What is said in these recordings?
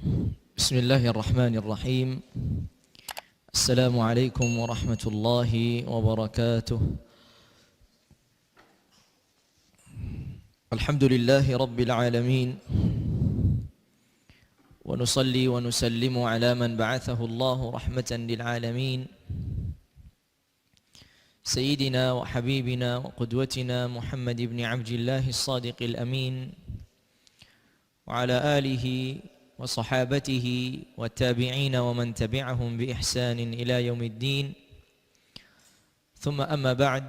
Bismillahirrahmanirrahim. Assalamualaikum warahmatullahi wabarakatuh. Alhamdulillahi rabbil alamin. Wa nusalli wa nusallimu ala man ba'athahu Allahu rahmatan lil alamin. Sayyidina wa habibina wa qudwatina Muhammad ibn Abdillah as-Sadiqil Amin. Wa ala alihi wa sahabatihi wa tabi'ina wa man tabi'ahum bi ihsanin ila yaumiddin. Thumma amma ba'd.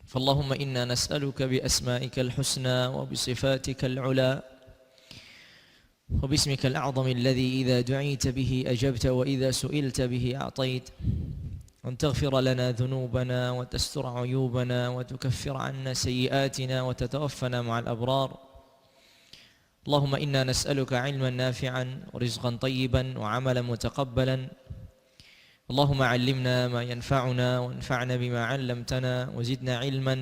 فاللهم إنا نسألك بأسمائك الحسنى وبصفاتك العلى وباسمك الأعظم الذي إذا دعيت به أجبت وإذا سئلت به أعطيت أن تغفر لنا ذنوبنا وتستر عيوبنا وتكفر عنا سيئاتنا وتتوفنا مع الأبرار. اللهم إنا نسألك علما نافعا ورزقا طيبا وعملا متقبلا. اللهم علمنا ما ينفعنا وانفعنا بما علمتنا وزدنا علما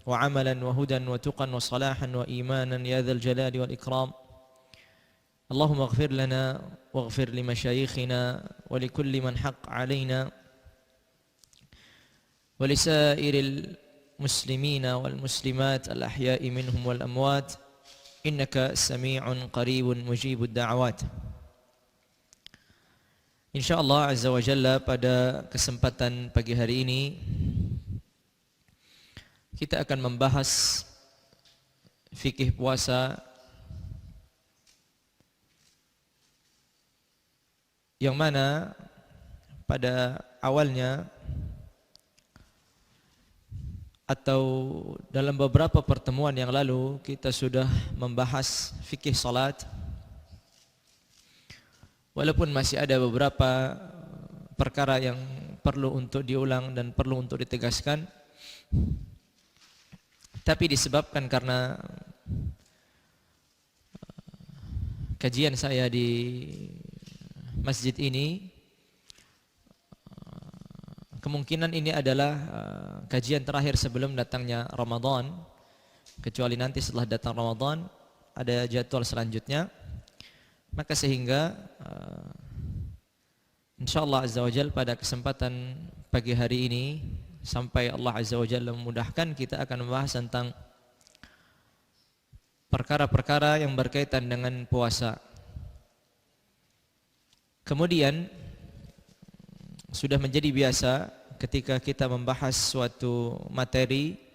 وعملا وهدى وتقا وصلاحا وإيمانا يا ذا الجلال والإكرام. اللهم اغفر لنا واغفر لمشايخنا ولكل من حق علينا ولسائر المسلمين والمسلمات الأحياء منهم والأموات إنك سميع قريب مجيب الدعوات. InsyaAllah Azza wa Jalla pada kesempatan pagi hari ini kita akan membahas fikih puasa yang mana pada awalnya atau dalam beberapa pertemuan yang lalu kita sudah membahas fikih salat. Walaupun masih ada beberapa perkara yang perlu untuk diulang dan perlu untuk ditegaskan, tapi disebabkan karena kajian saya di masjid ini, kemungkinan ini adalah kajian terakhir sebelum datangnya Ramadan, kecuali nanti setelah datang Ramadan ada jadwal selanjutnya. Maka sehingga insyaallah Azza wa Jalla pada kesempatan pagi hari ini sampai Allah Azza wa Jalla memudahkan, kita akan membahas tentang perkara-perkara yang berkaitan dengan puasa. Kemudian sudah menjadi biasa ketika kita membahas suatu materi,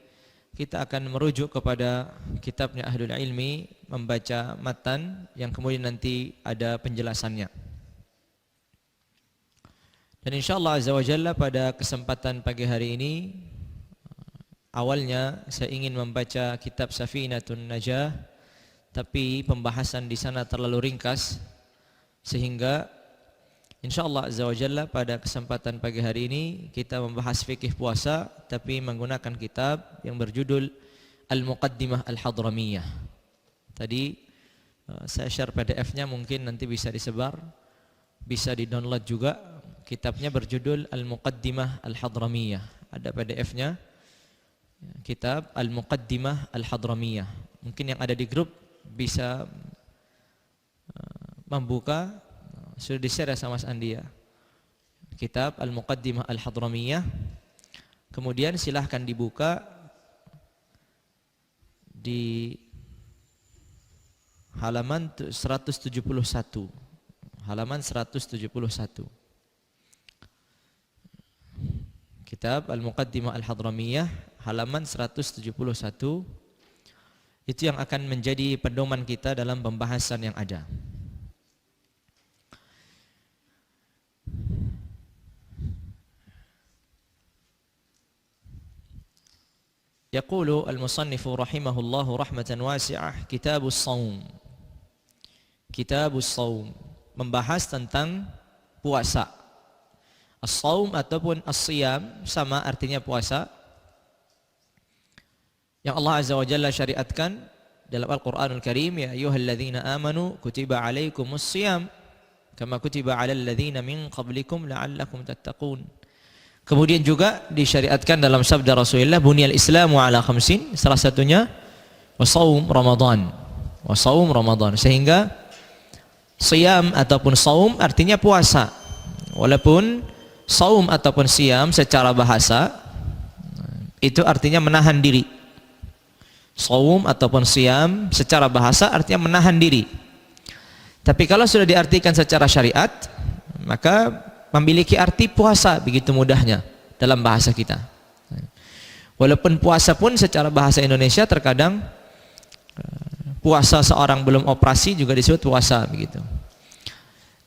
kita akan merujuk kepada kitabnya Ahlul Ilmi, membaca matan yang kemudian nanti ada penjelasannya. Dan insyaallah Azza wa Jalla pada kesempatan pagi hari ini, awalnya saya ingin membaca kitab Safinatun Najah, tapi pembahasan di sana terlalu ringkas sehingga insyaallah Azza wa Jalla pada kesempatan pagi hari ini kita membahas fikih puasa tapi menggunakan kitab yang berjudul Al-Muqaddimah Al-Hadramiyah. Tadi saya share PDF-nya, mungkin nanti bisa disebar, bisa di-download juga. Kitabnya berjudul Al-Muqaddimah Al-Hadramiyah. Ada PDF-nya, kitab Al-Muqaddimah Al-Hadramiyah. Mungkin yang ada di grup bisa membuka. Sudah di-share sama Mas Andi ya. Kitab Al-Muqaddimah Al-Hadramiyah. Kemudian silahkan dibuka di halaman 171. Halaman 171. Kitab Al-Muqaddimah Al-Hadramiyah halaman 171. Itu yang akan menjadi pedoman kita dalam pembahasan yang ada. Yaqulu al-musannifu rahimahullahu rahmatan wasi'ah, kitabus shaum. Kitabus shaum membahas tentang puasa. As-shaum ataupun as-siyam sama artinya puasa, yang Allah Azza wa Jalla syariatkan dalam Al-Qur'anul Karim, ya ayyuhalladzina amanu kutiba alaikumus shiyam kama kutiba alal ladzina min qablikum la'allakum tattaqun. Kemudian juga disyariatkan dalam sabda Rasulullah, bunyal Islamu ala khamsin, salah satunya wassaum Ramadan. wa shaum Ramadan. Sehingga siyam ataupun saum artinya puasa. Walaupun saum ataupun siyam secara bahasa itu artinya menahan diri. Saum ataupun siyam secara bahasa artinya menahan diri. Tapi kalau sudah diartikan secara syariat, maka memiliki arti puasa begitu mudahnya dalam bahasa kita. Walaupun puasa pun secara bahasa Indonesia terkadang puasa seorang belum operasi juga disebut puasa begitu.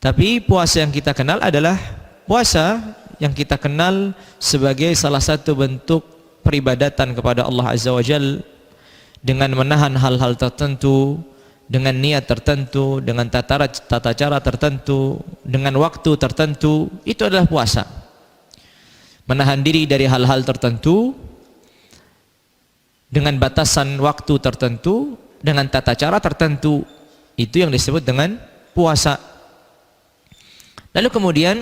Tapi puasa yang kita kenal adalah puasa yang kita kenal sebagai salah satu bentuk peribadatan kepada Allah Azza wa Jalla dengan menahan hal-hal tertentu, dengan niat tertentu, dengan tata cara tertentu, dengan waktu tertentu. Itu adalah puasa. Menahan diri dari hal-hal tertentu dengan batasan waktu tertentu, dengan tata cara tertentu. Itu yang disebut dengan puasa. Lalu kemudian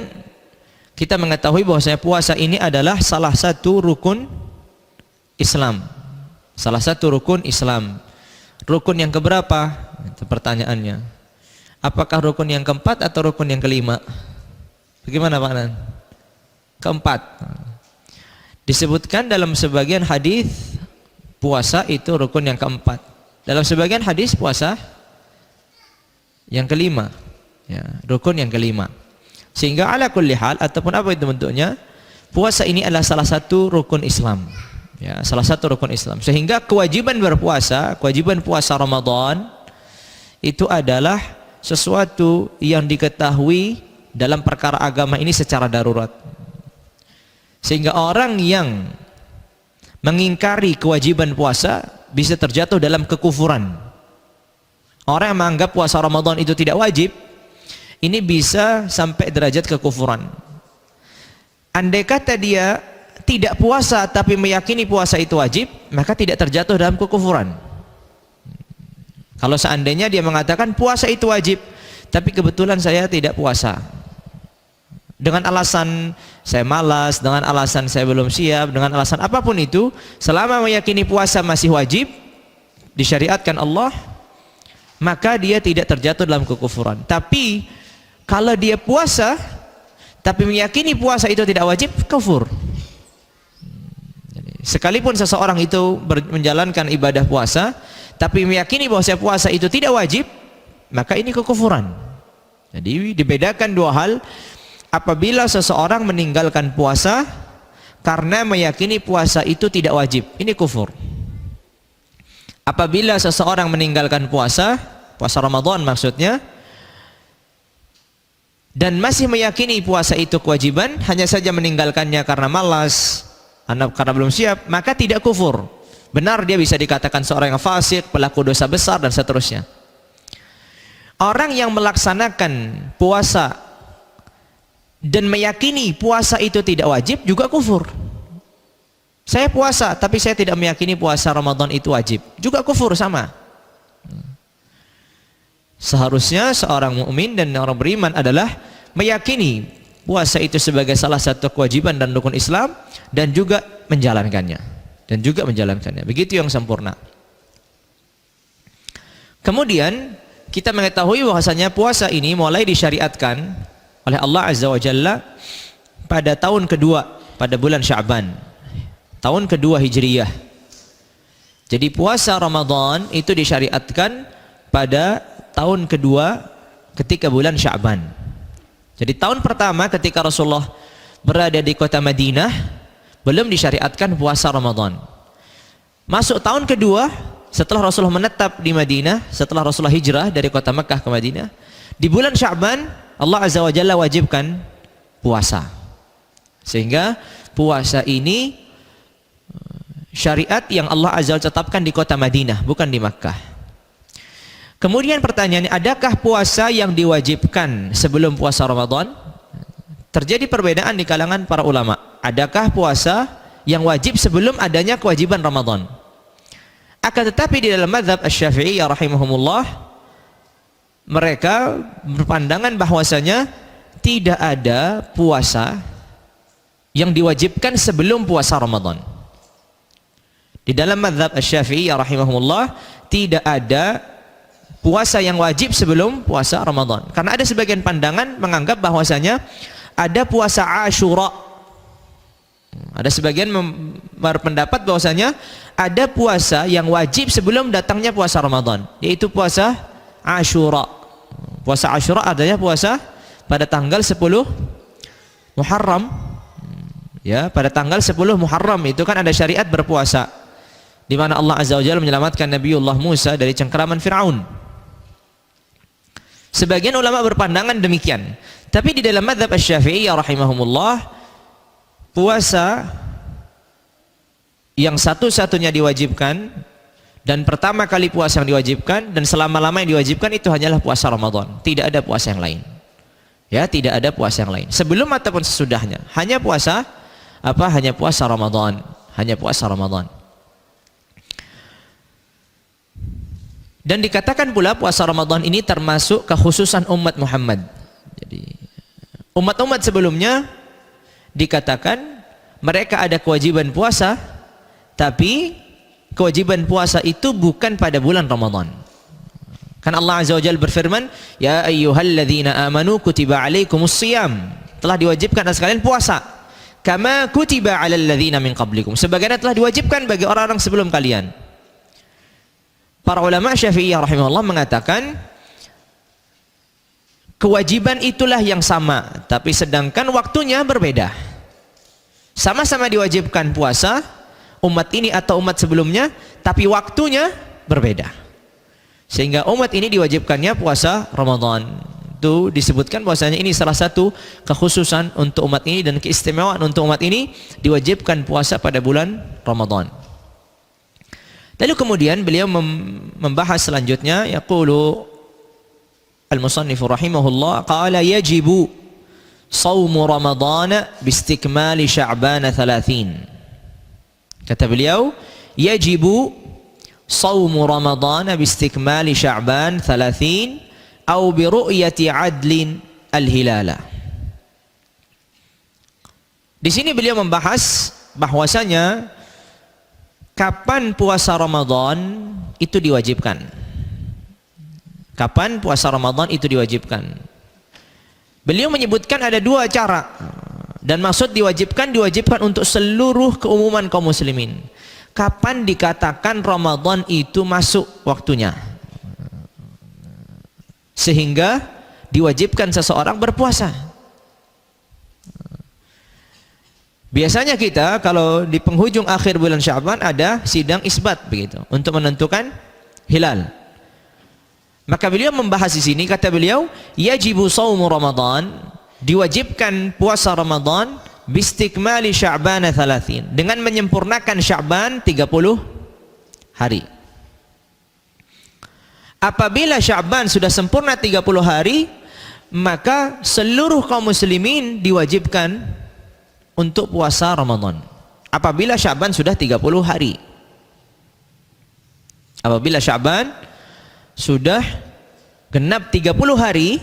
kita mengetahui bahwasanya puasa ini adalah salah satu rukun Islam. Salah satu rukun Islam. Rukun yang keberapa? Itu pertanyaannya. Apakah rukun yang keempat atau rukun yang kelima? Bagaimana Pak Nan? Keempat. Disebutkan dalam sebagian hadis puasa itu rukun yang keempat. Dalam sebagian hadis puasa yang kelima. Ya, rukun yang kelima. Sehingga ala kulli hal ataupun apa itu bentuknya, puasa ini adalah salah satu rukun Islam. Ya, salah satu rukun Islam. Sehingga kewajiban berpuasa, kewajiban puasa Ramadan itu adalah sesuatu yang diketahui dalam perkara agama ini secara darurat. Sehingga orang yang mengingkari kewajiban puasa bisa terjatuh dalam kekufuran. Orang yang menganggap puasa Ramadan itu tidak wajib, ini bisa sampai derajat kekufuran. Andai kata dia tidak puasa tapi meyakini puasa itu wajib, maka tidak terjatuh dalam kekufuran. Kalau seandainya dia mengatakan puasa itu wajib, tapi kebetulan saya tidak puasa, dengan alasan saya malas, dengan alasan saya belum siap, dengan alasan apapun itu, selama meyakini puasa masih wajib disyariatkan Allah, maka dia tidak terjatuh dalam kekufuran. Tapi kalau dia puasa tapi meyakini puasa itu tidak wajib, kufur. Sekalipun seseorang itu menjalankan ibadah puasa tapi meyakini bahwa puasa itu tidak wajib, maka ini kekufuran. Jadi dibedakan dua hal. Apabila seseorang meninggalkan puasa karena meyakini puasa itu tidak wajib, ini kufur. Apabila seseorang meninggalkan puasa Ramadan maksudnya, dan masih meyakini puasa itu kewajiban, hanya saja meninggalkannya karena malas, karena belum siap, maka tidak kufur. Benar dia bisa dikatakan seorang yang fasik, pelaku dosa besar dan seterusnya. Orang yang melaksanakan puasa dan meyakini puasa itu tidak wajib juga kufur. Saya puasa tapi saya tidak meyakini puasa Ramadan itu wajib, juga kufur, sama. Seharusnya seorang mukmin dan orang beriman adalah meyakini puasa itu sebagai salah satu kewajiban dan rukun Islam dan juga menjalankannya. Begitu yang sempurna. Kemudian kita mengetahui bahwasanya puasa ini mulai disyariatkan oleh Allah Azza wa Jalla pada tahun kedua, pada bulan Sya'ban, tahun kedua Hijriyah. Jadi puasa Ramadan itu disyariatkan pada tahun kedua ketika bulan Sya'ban. Jadi tahun pertama ketika Rasulullah berada di kota Madinah belum disyariatkan puasa Ramadan. Masuk tahun kedua setelah Rasulullah menetap di Madinah, setelah Rasulullah hijrah dari kota Mekah ke Madinah, di bulan Sya'ban Allah Azza wa Jalla wajibkan puasa. Sehingga puasa ini syariat yang Allah Azza wa Jalla tetapkan di kota Madinah, bukan di Makkah. Kemudian pertanyaannya, adakah puasa yang diwajibkan sebelum puasa Ramadan? Terjadi perbedaan di kalangan para ulama. Adakah puasa yang wajib sebelum adanya kewajiban Ramadan? Akan tetapi di dalam mazhab Asy-Syafi'iyah rahimahumullah, mereka berpandangan bahwasanya tidak ada puasa yang diwajibkan sebelum puasa Ramadan. Di dalam mazhab Asy-Syafi'iyah rahimahumullah tidak ada puasa yang wajib sebelum puasa Ramadan. Karena ada sebagian pandangan menganggap bahwasanya ada puasa Asyura. Ada sebagian berpendapat bahwasanya ada puasa yang wajib sebelum datangnya puasa Ramadan, yaitu puasa Asyura. Puasa Asyura adalah puasa pada tanggal 10 Muharram. Ya, pada tanggal 10 Muharram itu kan ada syariat berpuasa, di mana Allah Azza wa Jalla menyelamatkan Nabiullah Musa dari cengkeraman Firaun. Sebagian ulama berpandangan demikian. Tapi di dalam mazhab Asy-Syafi'iyah rahimahumullah, puasa yang satu-satunya diwajibkan dan pertama kali puasa yang diwajibkan dan selama-lama yang diwajibkan itu hanyalah puasa Ramadan. Tidak ada puasa yang lain. Ya, tidak ada puasa yang lain. Sebelum ataupun sesudahnya, hanya puasa apa? Hanya puasa Ramadan. Hanya puasa Ramadan. Dan dikatakan pula puasa Ramadan ini termasuk kekhususan umat Muhammad. Jadi umat-umat sebelumnya dikatakan mereka ada kewajiban puasa, tapi kewajiban puasa itu bukan pada bulan Ramadan. Kan Allah Azza wa Jalla berfirman, "Ya ayyuhalladzina amanu kutiba alaikumusshiyam." Telah diwajibkan atas kalian puasa. Kama kutiba alal ladzina min qablikum. Sebagaimana telah diwajibkan bagi orang-orang sebelum kalian. Para ulama Syafi'iyah rahimahullah mengatakan kewajiban itulah yang sama, tapi sedangkan waktunya berbeda. Sama-sama diwajibkan puasa, umat ini atau umat sebelumnya, tapi waktunya berbeda. Sehingga umat ini diwajibkannya puasa Ramadan. Itu disebutkan bahwasanya ini salah satu kekhususan untuk umat ini dan keistimewaan untuk umat ini, diwajibkan puasa pada bulan Ramadan. Lalu kemudian beliau membahas selanjutnya, yaqulu al-musannifu rahimahullah, qala yajibu shaumu ramadhana bistikmali sya'ban 30. Kata beliau, yajibu shaumu ramadhana bistikmali sya'ban 30 atau bi ru'yati adlin al-hilala. Di sini beliau membahas bahwasanya kapan puasa Ramadan itu diwajibkan. Kapan puasa Ramadan itu diwajibkan. Beliau menyebutkan ada dua cara. Dan maksud diwajibkan untuk seluruh keumuman kaum muslimin. Kapan dikatakan Ramadan itu masuk waktunya, sehingga diwajibkan seseorang berpuasa. Biasanya kita kalau di penghujung akhir bulan Sya'ban ada sidang isbat begitu untuk menentukan hilal. Maka beliau membahas di sini, kata beliau, yajibu shaumu Ramadan, diwajibkan puasa Ramadan bistikmali Sya'ban 30, dengan menyempurnakan Sya'ban 30 hari. Apabila Sya'ban sudah sempurna 30 hari, maka seluruh kaum muslimin diwajibkan untuk puasa Ramadan. Apabila Sya'ban sudah 30 hari. Apabila Sya'ban sudah genap 30 hari,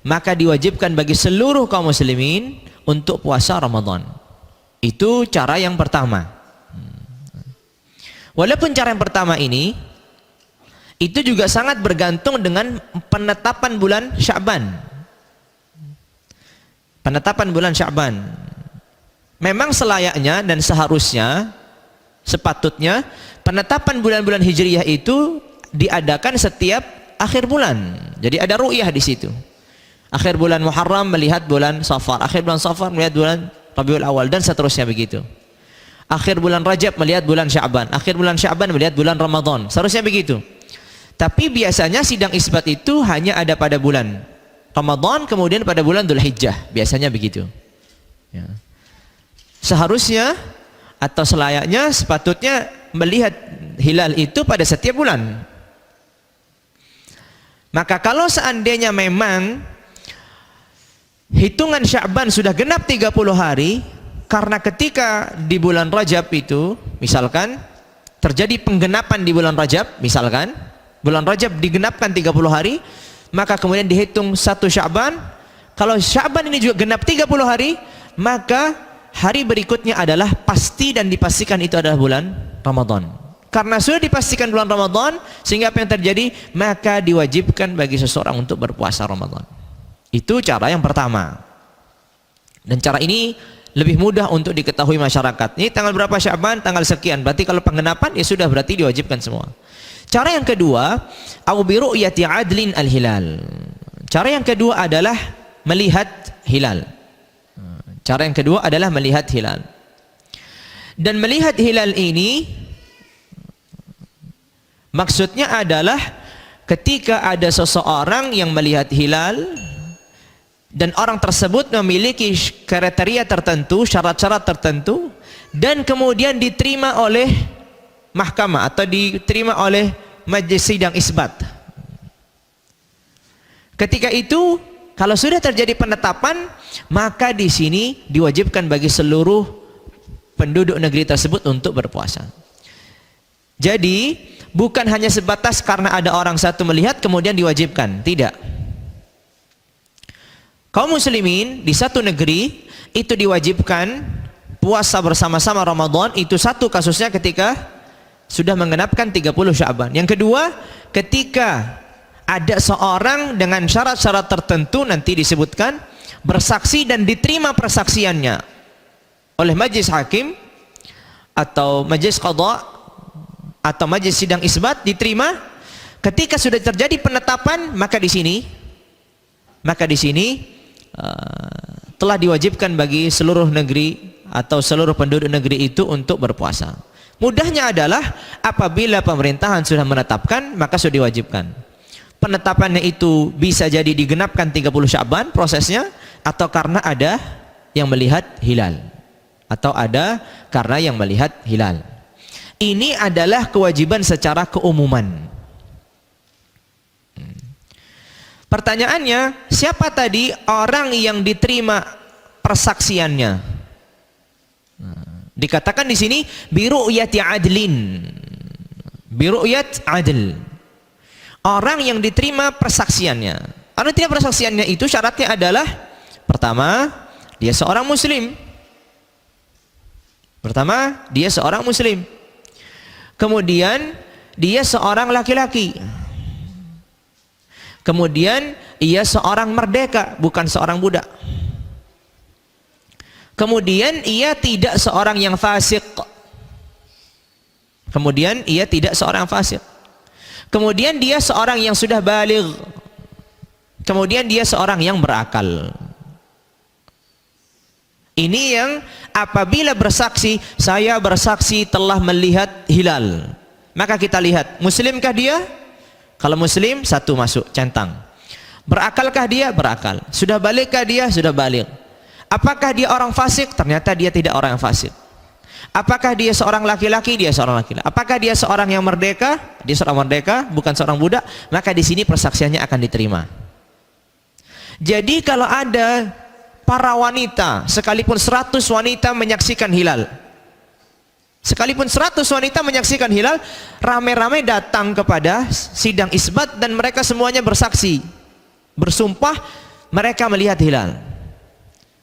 maka diwajibkan bagi seluruh kaum muslimin untuk puasa Ramadan. Itu cara yang pertama. Walaupun cara yang pertama ini itu juga sangat bergantung dengan penetapan bulan Sya'ban. Penetapan bulan Sya'ban. Memang selayaknya dan seharusnya, sepatutnya penetapan bulan-bulan Hijriyah itu diadakan setiap akhir bulan. Jadi ada ru'yah di situ. Akhir bulan Muharram melihat bulan Safar, akhir bulan Safar melihat bulan Rabiul Awal, dan seterusnya begitu. Akhir bulan Rajab melihat bulan Sya'ban, akhir bulan Sya'ban melihat bulan Ramadan, seterusnya begitu. Tapi biasanya sidang isbat itu hanya ada pada bulan Ramadan, kemudian pada bulan Dzulhijjah, biasanya begitu. Ya. Seharusnya atau selayaknya, sepatutnya melihat hilal itu pada setiap bulan. Maka kalau seandainya memang hitungan Sya'ban sudah genap 30 hari, karena ketika di bulan Rajab itu misalkan terjadi penggenapan di bulan Rajab, misalkan bulan Rajab digenapkan 30 hari, maka kemudian dihitung 1 Sya'ban. Kalau Sya'ban ini juga genap 30 hari, maka hari berikutnya adalah pasti dan dipastikan itu adalah bulan Ramadan. Karena sudah dipastikan bulan Ramadan, sehingga apa yang terjadi? Maka diwajibkan bagi seseorang untuk berpuasa Ramadan. Itu cara yang pertama. Dan cara ini lebih mudah untuk diketahui masyarakat. Ini tanggal berapa Sya'ban? Tanggal sekian. Berarti kalau penggenapan ya sudah, berarti diwajibkan semua. Cara yang kedua, au bi ru'yati adlin al-hilal. Cara yang kedua adalah melihat hilal. Cara yang kedua adalah melihat hilal. Dan melihat hilal ini maksudnya adalah ketika ada seseorang yang melihat hilal dan orang tersebut memiliki kriteria tertentu, syarat-syarat tertentu, dan kemudian diterima oleh mahkamah atau diterima oleh majelis sidang isbat. Ketika itu, kalau sudah terjadi penetapan, maka di sini diwajibkan bagi seluruh penduduk negeri tersebut untuk berpuasa. Jadi bukan hanya sebatas karena ada orang satu melihat kemudian diwajibkan, tidak. Kaum muslimin di satu negeri itu diwajibkan puasa bersama-sama Ramadan, itu satu kasusnya ketika sudah menggenapkan 30 Sya'ban. Yang kedua, ketika ada seorang dengan syarat-syarat tertentu nanti disebutkan bersaksi dan diterima persaksiannya oleh majelis hakim atau majelis qadha atau majelis sidang isbat, diterima. Ketika sudah terjadi penetapan, maka di sini telah diwajibkan bagi seluruh negeri atau seluruh penduduk negeri itu untuk berpuasa. Mudahnya adalah apabila pemerintahan sudah menetapkan, maka sudah diwajibkan. Penetapannya itu bisa jadi digenapkan 30 Sya'ban prosesnya, atau karena ada yang melihat hilal, atau ada karena yang melihat hilal. Ini adalah kewajiban secara keumuman. Pertanyaannya, siapa tadi orang yang diterima persaksiannya? Dikatakan di sini biru'yati adlin. Biru'yat adl. Orang yang diterima persaksiannya. Orang yang diterima persaksiannya itu syaratnya adalah pertama, dia seorang muslim. Pertama, dia seorang muslim. Kemudian dia seorang laki-laki. Kemudian ia seorang merdeka, bukan seorang budak. Kemudian ia tidak seorang yang fasik. Kemudian ia tidak seorang fasik. Kemudian dia seorang yang sudah baligh. Kemudian dia seorang yang berakal. Ini yang apabila bersaksi, saya bersaksi telah melihat hilal, maka kita lihat, muslimkah dia? Kalau muslim, satu masuk, centang. Berakalkah dia? Berakal. Sudah balighkah dia? Sudah baligh. Apakah dia orang fasik? Ternyata dia tidak orang yang fasik. Apakah dia seorang laki-laki? Dia seorang laki-laki. Apakah dia seorang yang merdeka? Dia seorang merdeka, bukan seorang budak. Maka di sini persaksiannya akan diterima. Jadi kalau ada para wanita, sekalipun 100 wanita menyaksikan hilal, sekalipun 100 wanita menyaksikan hilal, ramai-ramai datang kepada sidang isbat dan mereka semuanya bersaksi, bersumpah mereka melihat hilal,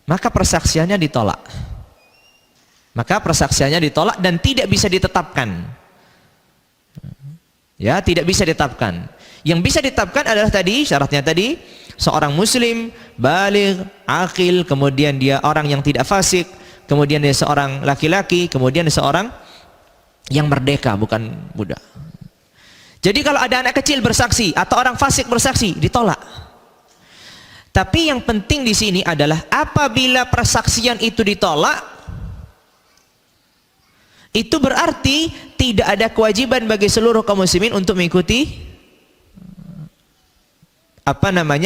maka persaksiannya ditolak. Maka persaksiannya ditolak dan tidak bisa ditetapkan. Ya, tidak bisa ditetapkan. Yang bisa ditetapkan adalah tadi, syaratnya tadi, seorang muslim, baligh, akil, kemudian dia orang yang tidak fasik, kemudian dia seorang laki-laki, kemudian dia seorang yang merdeka, bukan budak. Jadi kalau ada anak kecil bersaksi atau orang fasik bersaksi, ditolak. Tapi yang penting di sini adalah apabila persaksian itu ditolak, itu berarti tidak ada kewajiban bagi seluruh kaum muslimin untuk mengikuti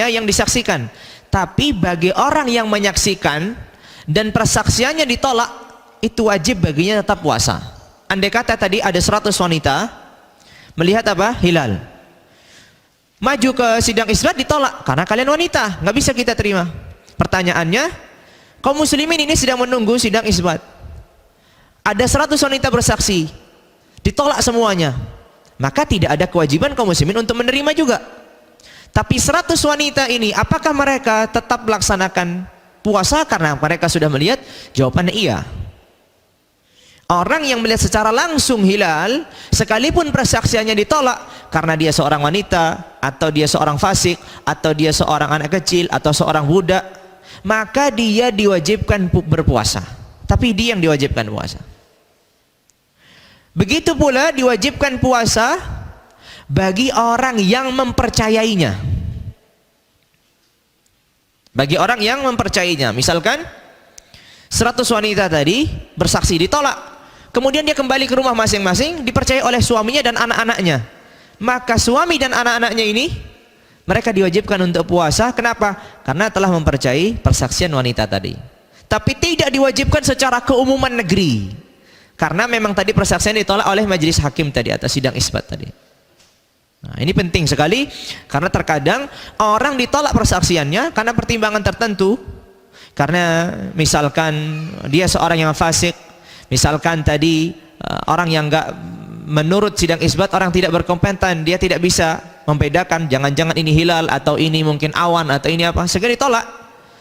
yang disaksikan. Tapi bagi orang yang menyaksikan dan persaksiannya ditolak, itu wajib baginya tetap puasa. Andai kata tadi ada 100 wanita melihat apa? Hilal. Maju ke sidang isbat, ditolak karena kalian wanita, nggak bisa kita terima. Pertanyaannya, kaum muslimin ini sedang menunggu sidang isbat. Ada 100 wanita bersaksi, ditolak semuanya. Maka tidak ada kewajiban kaum muslimin untuk menerima juga. Tapi 100 wanita ini, apakah mereka tetap melaksanakan puasa karena mereka sudah melihat? Jawabannya iya. Orang yang melihat secara langsung hilal, sekalipun persaksiannya ditolak karena dia seorang wanita, atau dia seorang fasik, atau dia seorang anak kecil, atau seorang budak, maka dia diwajibkan berpuasa. Tapi dia yang diwajibkan puasa. Begitu pula diwajibkan puasa bagi orang yang mempercayainya. Bagi orang yang mempercayainya. Misalkan 100 wanita tadi bersaksi ditolak. Kemudian dia kembali ke rumah masing-masing, dipercaya oleh suaminya dan anak-anaknya. Maka suami dan anak-anaknya ini, mereka diwajibkan untuk puasa. Kenapa? Karena telah mempercayai persaksian wanita tadi. Tapi tidak diwajibkan secara keumuman negeri. Karena memang tadi persaksian ditolak oleh majelis hakim tadi, atau sidang isbat tadi. Nah, ini penting sekali, karena terkadang orang ditolak persaksiannya karena pertimbangan tertentu. Karena misalkan dia seorang yang fasik, misalkan tadi orang yang enggak, menurut sidang isbat orang tidak berkompeten, dia tidak bisa membedakan jangan-jangan ini hilal atau ini mungkin awan atau ini apa, segera ditolak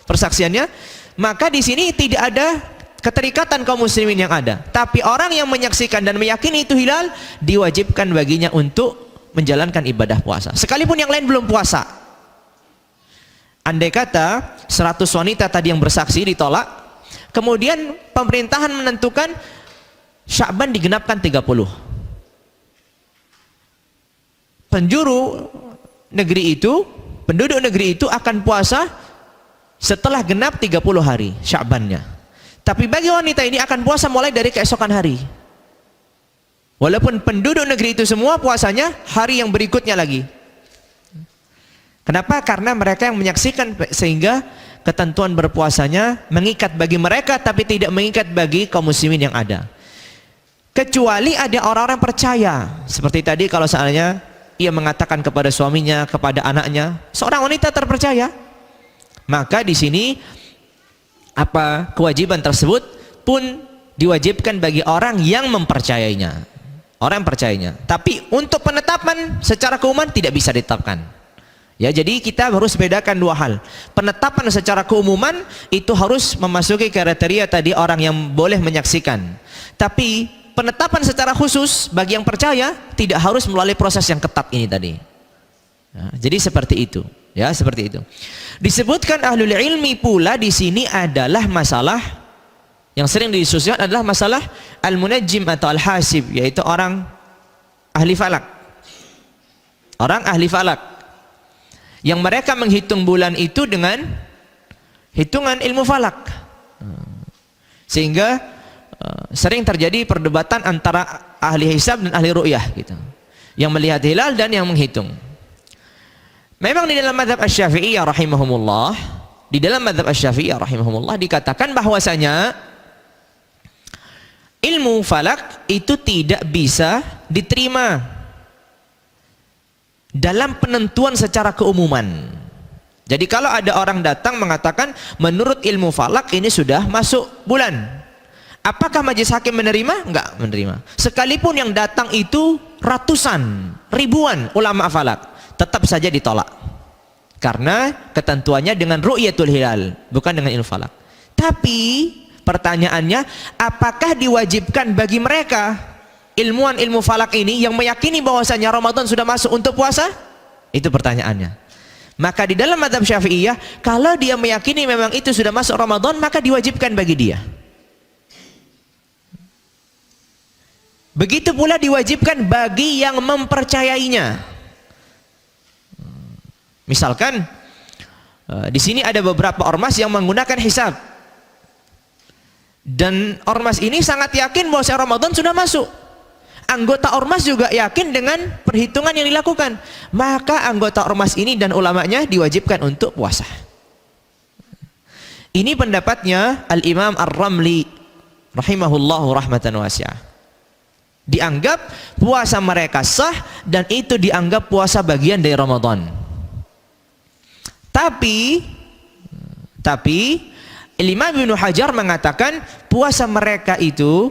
persaksiannya. Maka di sini tidak ada keterikatan kaum muslimin yang ada. Tapi orang yang menyaksikan dan meyakini itu hilal, diwajibkan baginya untuk menjalankan ibadah puasa. Sekalipun yang lain belum puasa. Andai kata 100 wanita tadi yang bersaksi ditolak, kemudian pemerintahan menentukan Sya'ban digenapkan 30. Penjuru negeri itu, penduduk negeri itu akan puasa setelah genap 30 hari Sya'bannya. Tapi bagi wanita ini akan puasa mulai dari keesokan hari. Walaupun penduduk negeri itu semua puasanya hari yang berikutnya lagi. Kenapa? Karena mereka yang menyaksikan, sehingga ketentuan berpuasanya mengikat bagi mereka tapi tidak mengikat bagi kaum muslimin yang ada. Kecuali ada orang-orang percaya, seperti tadi kalau seandainya ia mengatakan kepada suaminya, kepada anaknya, seorang wanita terpercaya, maka di sini apa kewajiban tersebut pun diwajibkan bagi orang yang mempercayainya, orang yang percayainya. Tapi untuk penetapan secara keumuman tidak bisa ditetapkan. Ya, jadi kita harus bedakan dua hal. Penetapan secara keumuman itu harus memasuki kriteria tadi orang yang boleh menyaksikan. Tapi penetapan secara khusus bagi yang percaya tidak harus melalui proses yang ketat ini tadi. Ya, jadi seperti itu. Ya, seperti itu. Disebutkan ahlul ilmi pula di sini adalah masalah yang sering didiskusikan adalah masalah al-munajjim atau al-hasib, yaitu orang ahli falak. Orang ahli falak yang mereka menghitung bulan itu dengan hitungan ilmu falak, sehingga sering terjadi perdebatan antara ahli hisab dan ahli ru'yah gitu, yang melihat hilal dan yang menghitung. Memang di dalam mazhab Asy-Syafi'iyah rahimahumullah, di dalam mazhab Asy-Syafi'iyah rahimahumullah dikatakan bahwasanya ilmu falak itu tidak bisa diterima dalam penentuan secara keumuman. Jadi kalau ada orang datang mengatakan menurut ilmu falak ini sudah masuk bulan, apakah majelis hakim menerima? Enggak menerima. Sekalipun yang datang itu ratusan, ribuan ulama falak, tetap saja ditolak. Karena ketentuannya dengan ru'yatul hilal, bukan dengan ilmu falak. Tapi pertanyaannya, apakah diwajibkan bagi mereka ilmuwan ilmu falak ini yang meyakini bahwasanya Ramadan sudah masuk untuk puasa? Itu pertanyaannya. Maka di dalam mazhab Syafi'iyah, kalau dia meyakini memang itu sudah masuk Ramadan, maka diwajibkan bagi dia. Begitu pula diwajibkan bagi yang mempercayainya. Misalkan di sini ada beberapa ormas yang menggunakan hisab, dan ormas ini sangat yakin bahwa Ramadan sudah masuk. Anggota ormas juga yakin dengan perhitungan yang dilakukan, maka anggota ormas ini dan ulamanya diwajibkan untuk puasa. Ini pendapatnya Al-Imam Ar-Ramli rahimahullahu rahmatan wasi'ah. Dianggap puasa mereka sah dan itu dianggap puasa bagian dari Ramadan. Tapi Imam Ibnu Hajar mengatakan puasa mereka itu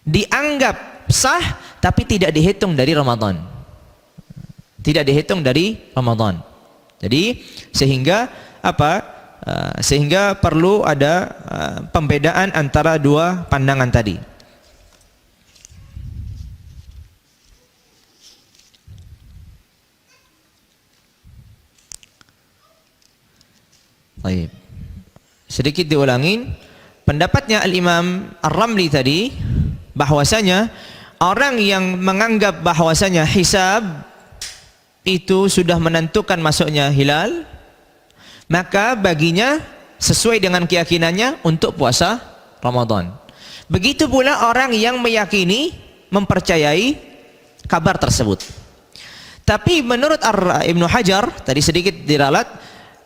dianggap sah tapi tidak dihitung dari Ramadan. Tidak dihitung dari Ramadan. Jadi sehingga apa? Sehingga perlu ada pembedaan antara dua pandangan tadi. Baik. Sedikit diulangin, pendapatnya Al-Imam Ar-Ramli tadi bahwasanya orang yang menganggap bahwasanya hisab itu sudah menentukan masuknya hilal, maka baginya sesuai dengan keyakinannya untuk puasa Ramadan. Begitu pula orang yang meyakini, mempercayai kabar tersebut. Tapi menurut Ibnu Hajar, tadi sedikit diralat,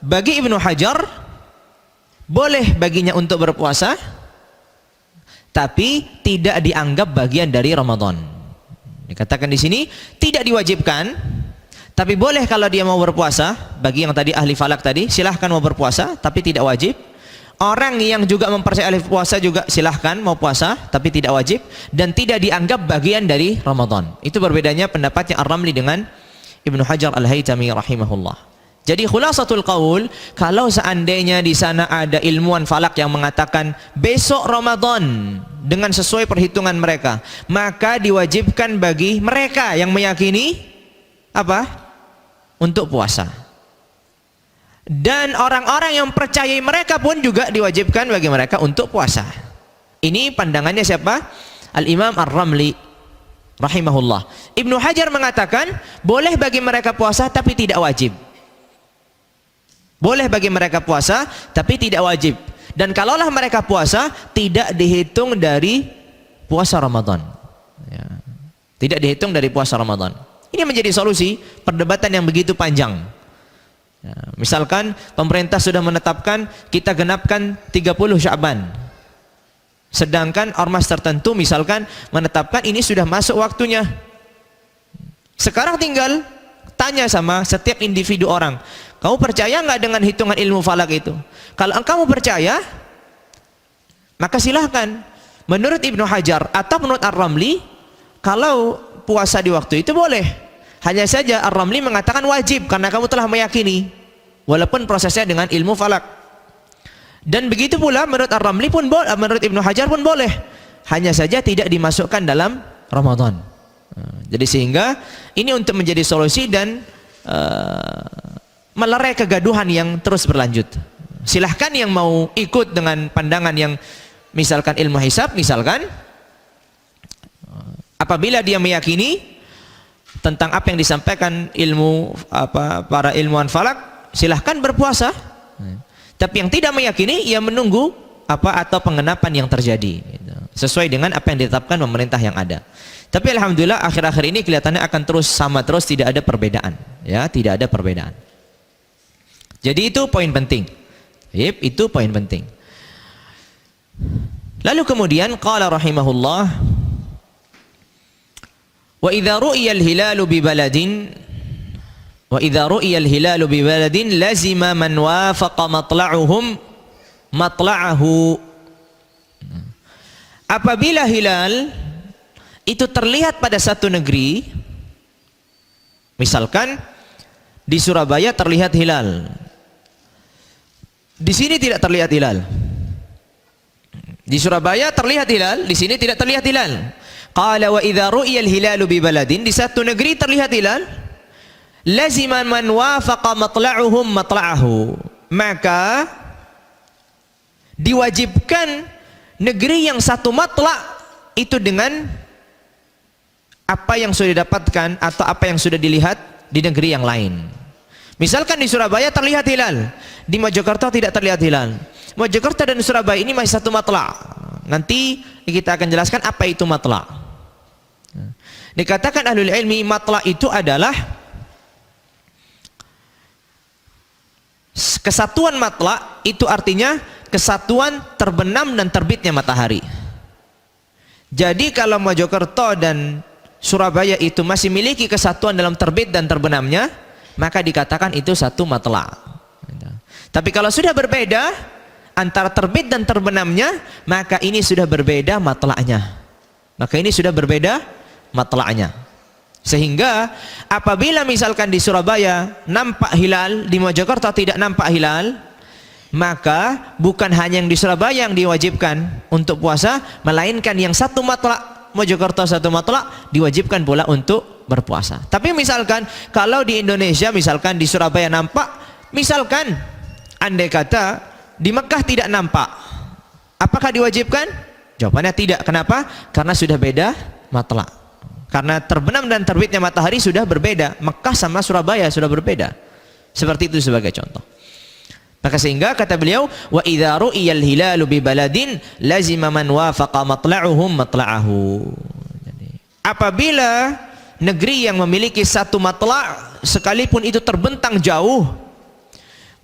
bagi Ibnu Hajar boleh baginya untuk berpuasa, tapi tidak dianggap bagian dari Ramadan. Dikatakan di sini tidak diwajibkan, tapi boleh kalau dia mau berpuasa. Bagi yang tadi ahli falak tadi, silahkan mau berpuasa, tapi tidak wajib. Orang yang juga mempercayai ahli puasa juga silahkan mau puasa, tapi tidak wajib dan tidak dianggap bagian dari Ramadan. Itu berbedanya pendapatnya Ar-Ramli dengan Ibnu Hajar Al-Haytami rahimahullah. Jadi khulasatul qaul, kalau seandainya di sana ada ilmuwan falak yang mengatakan besok Ramadan dengan sesuai perhitungan mereka, maka diwajibkan bagi mereka yang meyakini apa? Untuk puasa. Dan orang-orang yang percayai mereka pun juga diwajibkan bagi mereka untuk puasa. Ini pandangannya siapa? Al-Imam Ar-Ramli rahimahullah. Ibnu Hajar mengatakan boleh bagi mereka puasa tapi tidak wajib. Boleh bagi mereka puasa tapi tidak wajib. Dan kalaulah mereka puasa tidak dihitung dari puasa Ramadan. Ya. Tidak dihitung dari puasa Ramadan. Ini menjadi solusi perdebatan yang begitu panjang. Ya, misalkan pemerintah sudah menetapkan kita genapkan 30 Sya'ban. Sedangkan ormas tertentu misalkan menetapkan ini sudah masuk waktunya. Sekarang tinggal tanya sama setiap individu orang, kamu percaya nggak dengan hitungan ilmu falak itu? Kalau kamu percaya, maka silahkan. Menurut Ibnu Hajar atau menurut Ar-Ramli, kalau puasa di waktu itu boleh. Hanya saja Ar-Ramli mengatakan wajib karena kamu telah meyakini, walaupun prosesnya dengan ilmu falak. Dan begitu pula menurut Ar-Ramli pun boleh, menurut Ibnu Hajar pun boleh. Hanya saja tidak dimasukkan dalam Ramadan. Jadi sehingga ini untuk menjadi solusi dan melerai kegaduhan yang terus berlanjut. Silahkan yang mau ikut dengan pandangan yang misalkan ilmu hisab, misalkan apabila dia meyakini tentang apa yang disampaikan ilmu para ilmuwan falak, silahkan berpuasa. Tapi yang tidak meyakini, ia menunggu atau pengenapan yang terjadi sesuai dengan apa yang ditetapkan pemerintah yang ada. Tapi alhamdulillah akhir-akhir ini kelihatannya akan terus sama terus, tidak ada perbedaan, ya, tidak ada perbedaan. Jadi itu poin penting. Itu poin penting. Lalu kemudian qala rahimahullah, wa idza ru'iyal hilalu bi baladin lazima man wafaqa matla'ahu. Apabila hilal itu terlihat pada satu negeri, misalkan di Surabaya terlihat hilal, di sini tidak terlihat hilal. Di Surabaya terlihat hilal, di sini tidak terlihat hilal. Qala wa idza ru'iyal hilalu bi baladin, di satu negeri terlihat hilal, lazima man wafaqa matla'uhum matla'ahu, maka diwajibkan negeri yang satu matla' itu dengan apa yang sudah didapatkan atau apa yang sudah dilihat di negeri yang lain. Misalkan di Surabaya terlihat hilal, di Mojokerto tidak terlihat hilal. Mojokerto dan Surabaya ini masih satu matla'. Nanti kita akan jelaskan apa itu matla'. Dikatakan ahlul ilmi, matla' itu adalah kesatuan matla', itu artinya kesatuan terbenam dan terbitnya matahari. Jadi kalau Mojokerto dan Surabaya itu masih memiliki kesatuan dalam terbit dan terbenamnya, maka dikatakan itu satu matla'. Tapi kalau sudah berbeda antara terbit dan terbenamnya, maka ini sudah berbeda matla'nya. Maka ini sudah berbeda matla'nya. Sehingga apabila misalkan di Surabaya nampak hilal, di Mojokerto tidak nampak hilal, maka bukan hanya yang di Surabaya yang diwajibkan untuk puasa, melainkan yang satu matlak, Mojokerto satu matlak, diwajibkan pula untuk berpuasa. Tapi misalkan kalau di Indonesia, misalkan di Surabaya nampak, misalkan andai kata di Mekah tidak nampak, apakah diwajibkan? Jawabannya tidak. Kenapa? Karena sudah beda matlak. Karena terbenam dan terbitnya matahari sudah berbeda. Mekah sama Surabaya sudah berbeda. Seperti itu sebagai contoh. Maka sehingga kata beliau, wa idza ru'iyal hilalu bi baladin lazima man wafaqa matla'uhum matla'ahu. Jadi, apabila negeri yang memiliki satu matla' sekalipun itu terbentang jauh,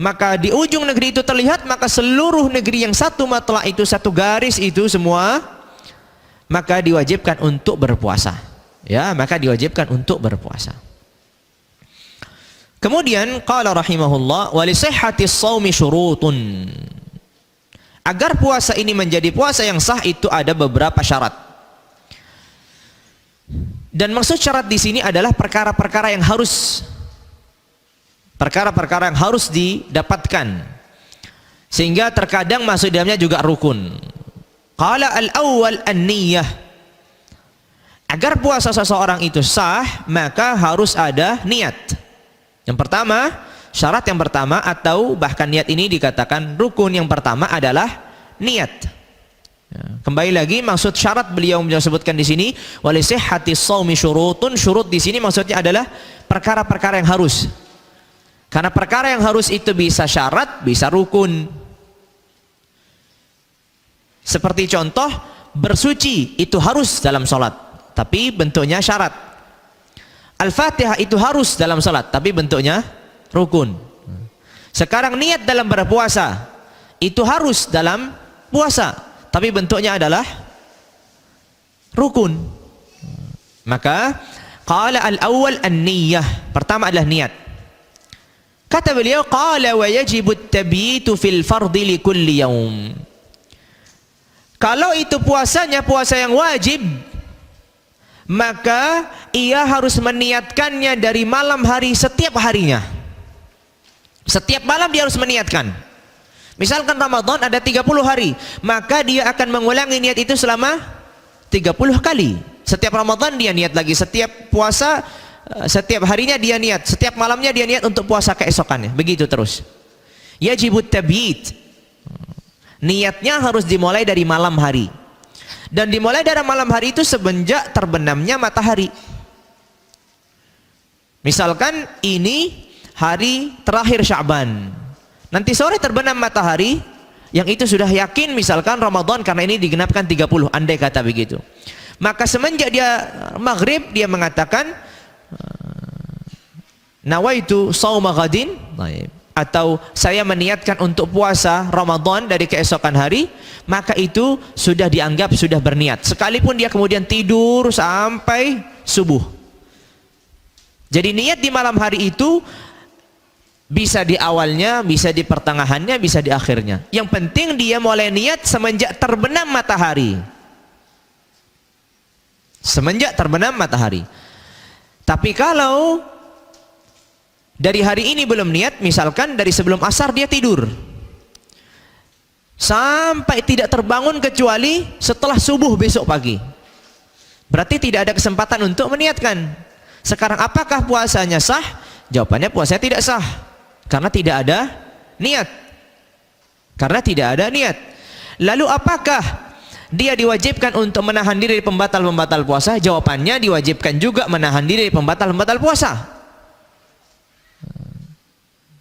maka di ujung negeri itu terlihat, maka seluruh negeri yang satu matla' itu, satu garis itu semua, maka diwajibkan untuk berpuasa. Ya, maka diwajibkan untuk berpuasa. Kemudian qala rahimahullah wa li sihhatis shaumi syurutun. Agar puasa ini menjadi puasa yang sah itu ada beberapa syarat. Dan maksud syarat di sini adalah perkara-perkara yang harus didapatkan. Sehingga terkadang masuk dalamnya juga rukun. Qala al-awwal an-niyyah. Agar puasa seseorang itu sah, maka harus ada niat. Yang pertama, syarat yang pertama, atau bahkan niat ini dikatakan rukun yang pertama adalah niat. Ya, kembali lagi maksud syarat beliau sebutkan di sini, wa li sihhatis shaumi syurutun. Syurut di sini maksudnya adalah perkara-perkara yang harus. Karena perkara yang harus itu bisa syarat, bisa rukun. Seperti contoh, bersuci itu harus dalam sholat, tapi bentuknya syarat. Al-Fatihah itu harus dalam salat, tapi bentuknya rukun. Sekarang niat dalam berpuasa itu harus dalam puasa, tapi bentuknya adalah rukun. Maka qala al-awwal an-niyyah, pertama adalah niat. Kata beliau, qala wa yajibu at-tabitu fil fardhi li kulli yaum. Kalau itu puasanya puasa yang wajib, maka ia harus meniatkannya dari malam hari setiap harinya. Setiap malam dia harus meniatkan. Misalkan Ramadan ada 30 hari, maka dia akan mengulangi niat itu selama 30 kali. Setiap Ramadan dia niat lagi, setiap puasa, setiap harinya dia niat, setiap malamnya dia niat untuk puasa keesokannya. Begitu terus. Yajibut tabiit. Niatnya harus dimulai dari malam hari. Dan dimulai dari malam hari itu semenjak terbenamnya matahari. Misalkan ini hari terakhir Sya'ban, nanti sore terbenam matahari, yang itu sudah yakin misalkan Ramadan, karena ini digenapkan 30, andai kata begitu. Maka semenjak dia maghrib, dia mengatakan nawaitu shauma ghadin, atau saya meniatkan untuk puasa Ramadan dari keesokan hari, maka itu sudah dianggap sudah berniat, sekalipun dia kemudian tidur sampai subuh. Jadi niat di malam hari itu bisa di awalnya, bisa di pertengahannya, bisa di akhirnya. Yang penting dia mulai niat semenjak terbenam matahari. Semenjak terbenam matahari. Tapi kalau dari hari ini belum niat, misalkan dari sebelum asar dia tidur sampai tidak terbangun kecuali setelah subuh besok pagi, berarti tidak ada kesempatan untuk meniatkan. Sekarang apakah puasanya sah? Jawabannya puasanya tidak sah, karena tidak ada niat. Karena tidak ada niat. Lalu apakah dia diwajibkan untuk menahan diri dari pembatal-pembatal puasa? Jawabannya diwajibkan juga menahan diri dari pembatal-pembatal puasa.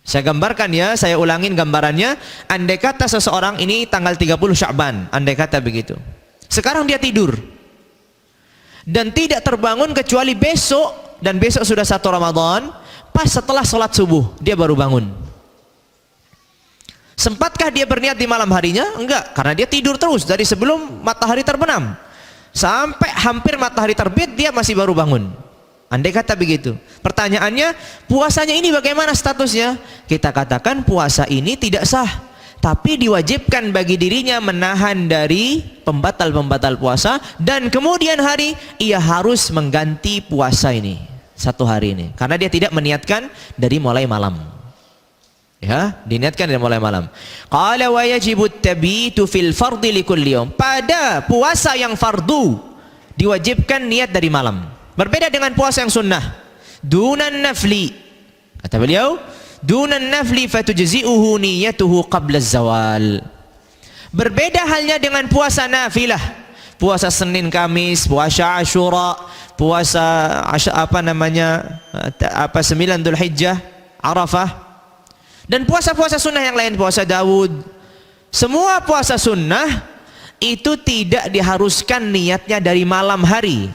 Saya gambarkan ya, saya ulangin gambarannya. Andai kata seseorang ini tanggal 30 Sya'ban, andai kata begitu. Sekarang dia tidur dan tidak terbangun kecuali besok, dan besok sudah 1 Ramadan, pas setelah sholat subuh dia baru bangun. Sempatkah dia berniat di malam harinya? Enggak, karena dia tidur terus dari sebelum matahari terbenam sampai hampir matahari terbit dia masih baru bangun. Andai kata begitu, pertanyaannya, puasanya ini bagaimana statusnya? Kita katakan puasa ini tidak sah, tapi diwajibkan bagi dirinya menahan dari pembatal-pembatal puasa, dan kemudian hari ia harus mengganti puasa ini 1 hari ini, karena dia tidak meniatkan dari mulai malam. Ya, diniatkan dari mulai malam. Qala wa yajibu tabitu fil fardhi likulli yawm. Pada puasa yang fardu diwajibkan niat dari malam. Berbeda dengan puasa yang sunnah. Dunan nafli. Kata beliau, dunan nafli fatujzi'uhu niyatuhu qabla az-zawal. Berbeda halnya dengan puasa nafilah. Puasa Senin Kamis, puasa Asyura, puasa 9 Dzulhijjah, Arafah, dan puasa-puasa sunnah yang lain, puasa Daud. Semua puasa sunnah itu tidak diharuskan niatnya dari malam hari,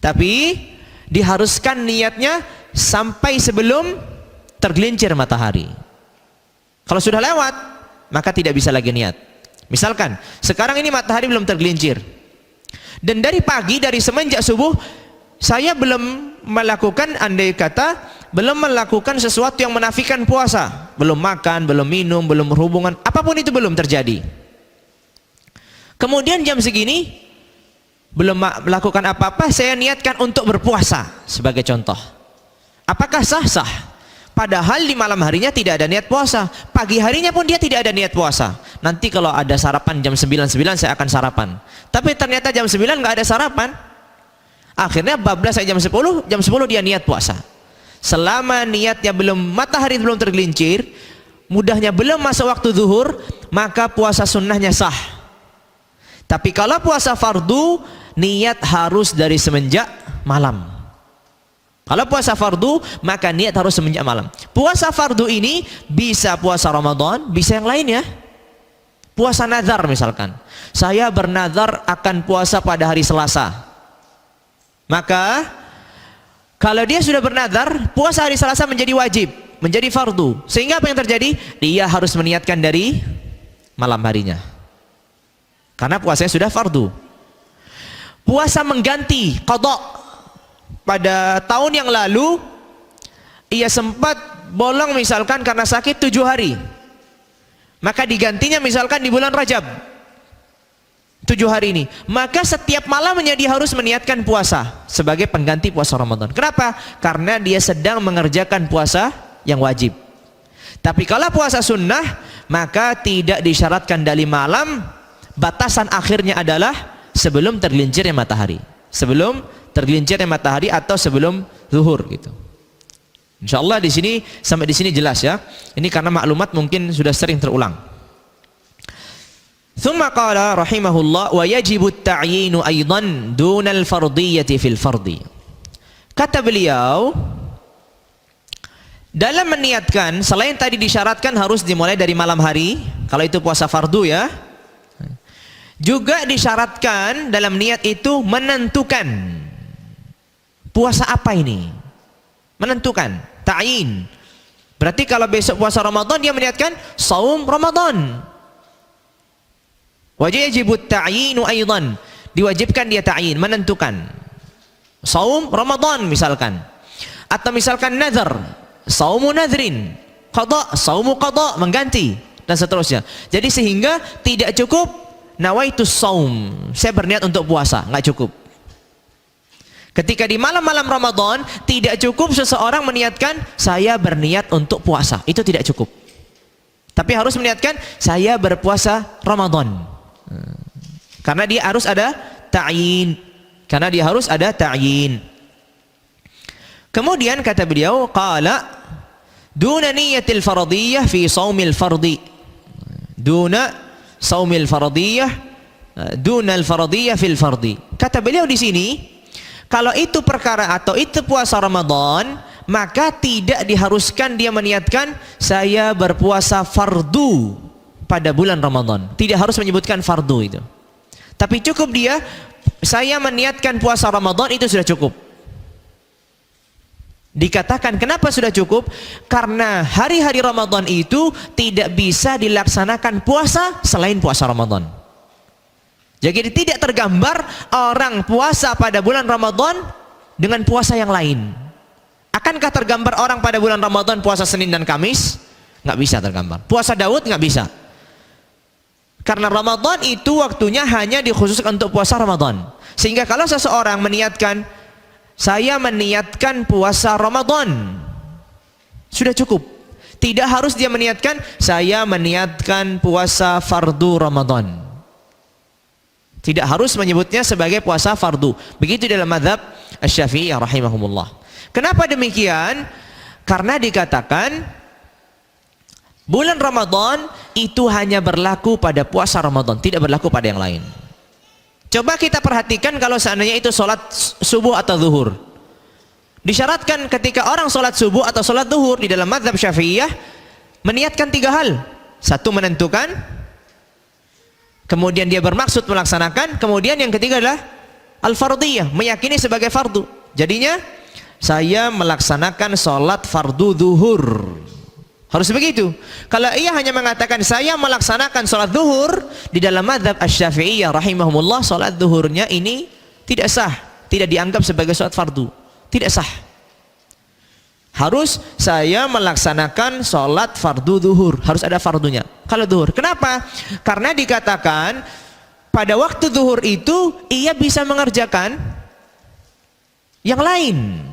tapi diharuskan niatnya sampai sebelum tergelincir matahari. Kalau sudah lewat, maka tidak bisa lagi niat. Misalkan sekarang ini matahari belum tergelincir, dan dari pagi, dari semenjak subuh, saya belum melakukan, andai kata belum melakukan sesuatu yang menafikan puasa, belum makan, belum minum, belum berhubungan, apapun itu belum terjadi. Kemudian jam segini belum melakukan apa-apa, saya niatkan untuk berpuasa sebagai contoh. Apakah sah? Sah. Padahal di malam harinya tidak ada niat puasa, pagi harinya pun dia tidak ada niat puasa. Nanti kalau ada sarapan jam 9 saya akan sarapan. Tapi ternyata jam 9 nggak ada sarapan. Akhirnya bablas saya jam 10 dia niat puasa. Selama niatnya belum, matahari belum tergelincir, mudahnya belum masuk waktu zuhur, maka puasa sunnahnya sah. Tapi kalau puasa fardu, niat harus dari semenjak malam. Kalau puasa fardu, maka niat harus semenjak malam. Puasa fardu ini bisa puasa Ramadan, bisa yang lainnya. Puasa nazar misalkan. Saya bernazar akan puasa pada hari Selasa. Maka kalau dia sudah bernazar, puasa hari Selasa menjadi wajib, menjadi fardu. Sehingga apa yang terjadi? Dia harus meniatkan dari malam harinya. Karena puasanya sudah fardu. Puasa mengganti qadha. Pada tahun yang lalu ia sempat bolong misalkan karena sakit 7 hari, maka digantinya misalkan di bulan Rajab 7 hari ini, maka setiap malamnya dia harus meniatkan puasa sebagai pengganti puasa Ramadan. Kenapa? Karena dia sedang mengerjakan puasa yang wajib. Tapi kalau puasa sunnah, maka tidak disyaratkan dari malam, batasan akhirnya adalah sebelum tergelincirnya matahari, sebelum tergelincirnya matahari atau sebelum zuhur gitu. Insyaallah di sini, sampai di sini jelas ya. Ini karena maklumat mungkin sudah sering terulang. Tsumma qala rahimahullah wa yajibu at-ta'yinu aidan dunal fardiyyati fil fardi. Kata beliau, dalam meniatkan, selain tadi disyaratkan harus dimulai dari malam hari, kalau itu puasa fardu ya, juga disyaratkan dalam niat itu menentukan puasa apa ini, menentukan, ta'yin. Berarti kalau besok puasa Ramadan dia meniatkan saum Ramadan. Wajib ta'yinu aidan, diwajibkan dia ta'yin, menentukan saum Ramadan misalkan. Atau misalkan nazar, saumu nazrin, qada, saumu qada, mengganti dan seterusnya. Jadi sehingga tidak cukup nawaitus saum, saya berniat untuk puasa, nggak cukup. Ketika di malam-malam Ramadan tidak cukup seseorang meniatkan saya berniat untuk puasa, itu tidak cukup. Tapi harus meniatkan saya berpuasa Ramadan. Karena dia harus ada ta'yin. Karena dia harus ada ta'yin. Kemudian kata beliau, qala duna niyatil fardiyah fi shaumil fardi. Duna shaumil fardiyah, duna al fardiyah fil fardi. Kata beliau di sini, kalau itu perkara atau itu puasa Ramadan, maka tidak diharuskan dia meniatkan saya berpuasa fardu pada bulan Ramadan. Tidak harus menyebutkan fardu itu. Tapi cukup dia saya meniatkan puasa Ramadan, itu sudah cukup. Dikatakan kenapa sudah cukup? Karena hari-hari Ramadan itu tidak bisa dilaksanakan puasa selain puasa Ramadan. Jadi tidak tergambar orang puasa pada bulan Ramadan dengan puasa yang lain. Akankah tergambar orang pada bulan Ramadan puasa Senin dan Kamis? Nggak bisa tergambar. Puasa Daud nggak bisa. Karena Ramadan itu waktunya hanya dikhususkan untuk puasa Ramadan. Sehingga kalau seseorang meniatkan, saya meniatkan puasa Ramadan, sudah cukup. Tidak harus dia meniatkan, saya meniatkan puasa fardu Ramadan. Tidak harus menyebutnya sebagai puasa fardu. Begitu dalam mazhab Asy-Syafi'iyah rahimahumullah. Kenapa demikian? Karena dikatakan bulan Ramadan itu hanya berlaku pada puasa Ramadan, tidak berlaku pada yang lain. Coba kita perhatikan kalau seandainya itu sholat subuh atau zuhur. Disyaratkan ketika orang sholat subuh atau sholat zuhur di dalam mazhab Syafi'iyah meniatkan 3 hal. 1, menentukan, kemudian dia bermaksud melaksanakan, kemudian yang ketiga adalah al-fardiyah, meyakini sebagai fardu. Jadinya saya melaksanakan sholat fardu zuhur. Harus begitu. Kalau ia hanya mengatakan saya melaksanakan sholat zuhur, di dalam mazhab Asy-Syafi'iyah rahimahumullah, sholat zuhurnya ini tidak sah, tidak dianggap sebagai sholat fardu, tidak sah. Harus saya melaksanakan sholat fardu zuhur, harus ada fardunya kalau zuhur. Kenapa? Karena dikatakan pada waktu zuhur itu ia bisa mengerjakan yang lain.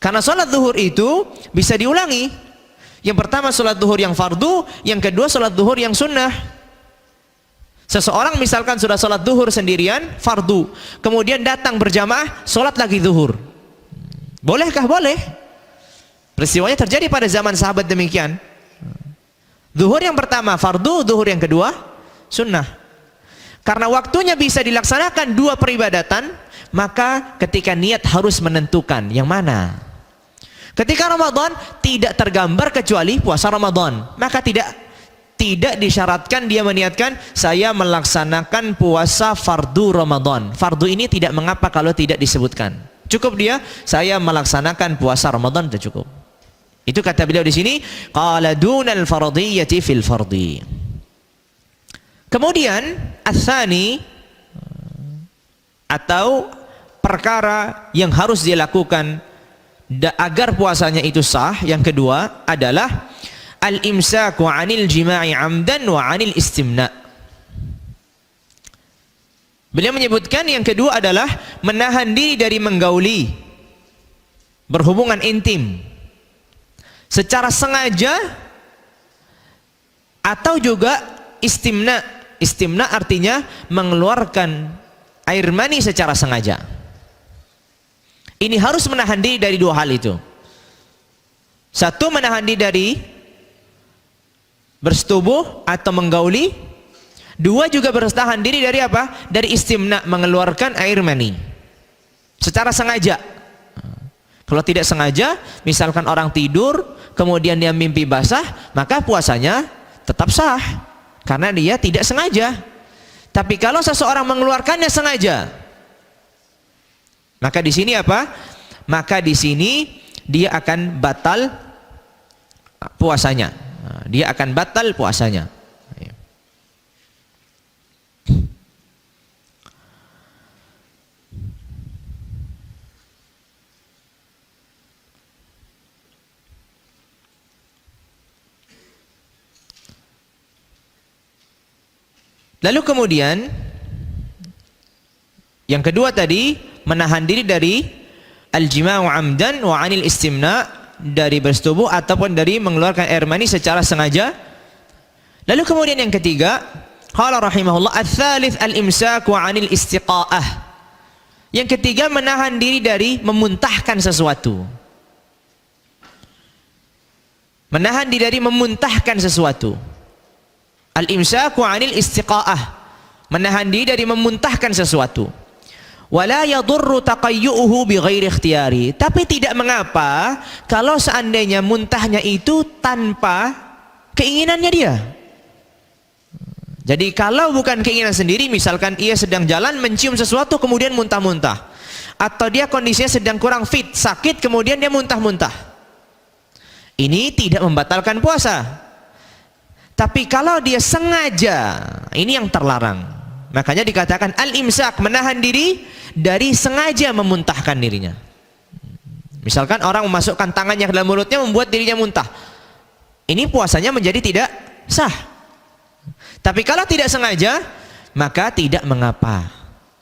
Karena sholat zuhur itu bisa diulangi. Yang pertama sholat zuhur yang fardu, yang kedua sholat zuhur yang sunnah. Seseorang misalkan sudah sholat zuhur sendirian, fardu, kemudian datang berjamaah, sholat lagi zuhur. Bolehkah? Boleh. Peristiwanya terjadi pada zaman sahabat demikian. Zuhur yang pertama fardu, zuhur yang kedua sunnah. Karena waktunya bisa dilaksanakan 2 peribadatan, maka ketika niat harus menentukan yang mana. Ketika Ramadan tidak tergambar kecuali puasa Ramadan, maka tidak disyaratkan dia meniatkan saya melaksanakan puasa fardu Ramadan. Fardu ini tidak mengapa kalau tidak disebutkan. Cukup dia saya melaksanakan puasa Ramadan, sudah cukup. Itu kata beliau di sini, qala dunal fardhiyyati fil fardhi. Kemudian ats-tsani, atau perkara yang harus dia lakukan agar puasanya itu sah, yang kedua adalah al-imsaku 'anil jima'i 'amdan wa 'anil istimna. Beliau menyebutkan yang kedua adalah menahan diri dari menggauli, berhubungan intim secara sengaja, atau juga istimna. Istimna artinya mengeluarkan air mani secara sengaja. Ini harus menahan diri dari 2 hal itu. 1, menahan diri dari bersetubuh atau menggauli. 2, juga bertahan diri dari apa? Dari istimna, mengeluarkan air mani secara sengaja. Kalau tidak sengaja, misalkan orang tidur kemudian dia mimpi basah, maka puasanya tetap sah karena dia tidak sengaja. Tapi kalau seseorang mengeluarkannya sengaja, maka di sini apa? Maka di sini dia akan batal puasanya. Dia akan batal puasanya. Lalu kemudian yang kedua tadi, menahan diri dari al-jima'u 'amdan wa 'anil istimna, dari bersetubuh ataupun dari mengeluarkan air mani secara sengaja. Lalu kemudian yang ketiga, qala rahimahullah, ats-tsalits al-imsaku 'anil istiqa'ah. Yang ketiga, menahan diri dari memuntahkan sesuatu. Menahan diri dari memuntahkan sesuatu. Al-imsaku 'anil istiqa'ah, menahan diri dari memuntahkan sesuatu. Wala yadurru taqayyuhu bighairi ikhtiyari. Tapi tidak mengapa kalau seandainya muntahnya itu tanpa keinginannya dia. Jadi kalau bukan keinginan sendiri, misalkan ia sedang jalan mencium sesuatu kemudian muntah-muntah, atau dia kondisinya sedang kurang fit, sakit kemudian dia muntah-muntah, ini tidak membatalkan puasa. Tapi kalau dia sengaja, ini yang terlarang. Makanya dikatakan al-imsak, menahan diri dari sengaja memuntahkan dirinya. Misalkan orang memasukkan tangannya ke dalam mulutnya membuat dirinya muntah, ini puasanya menjadi tidak sah. Tapi kalau tidak sengaja, maka tidak mengapa.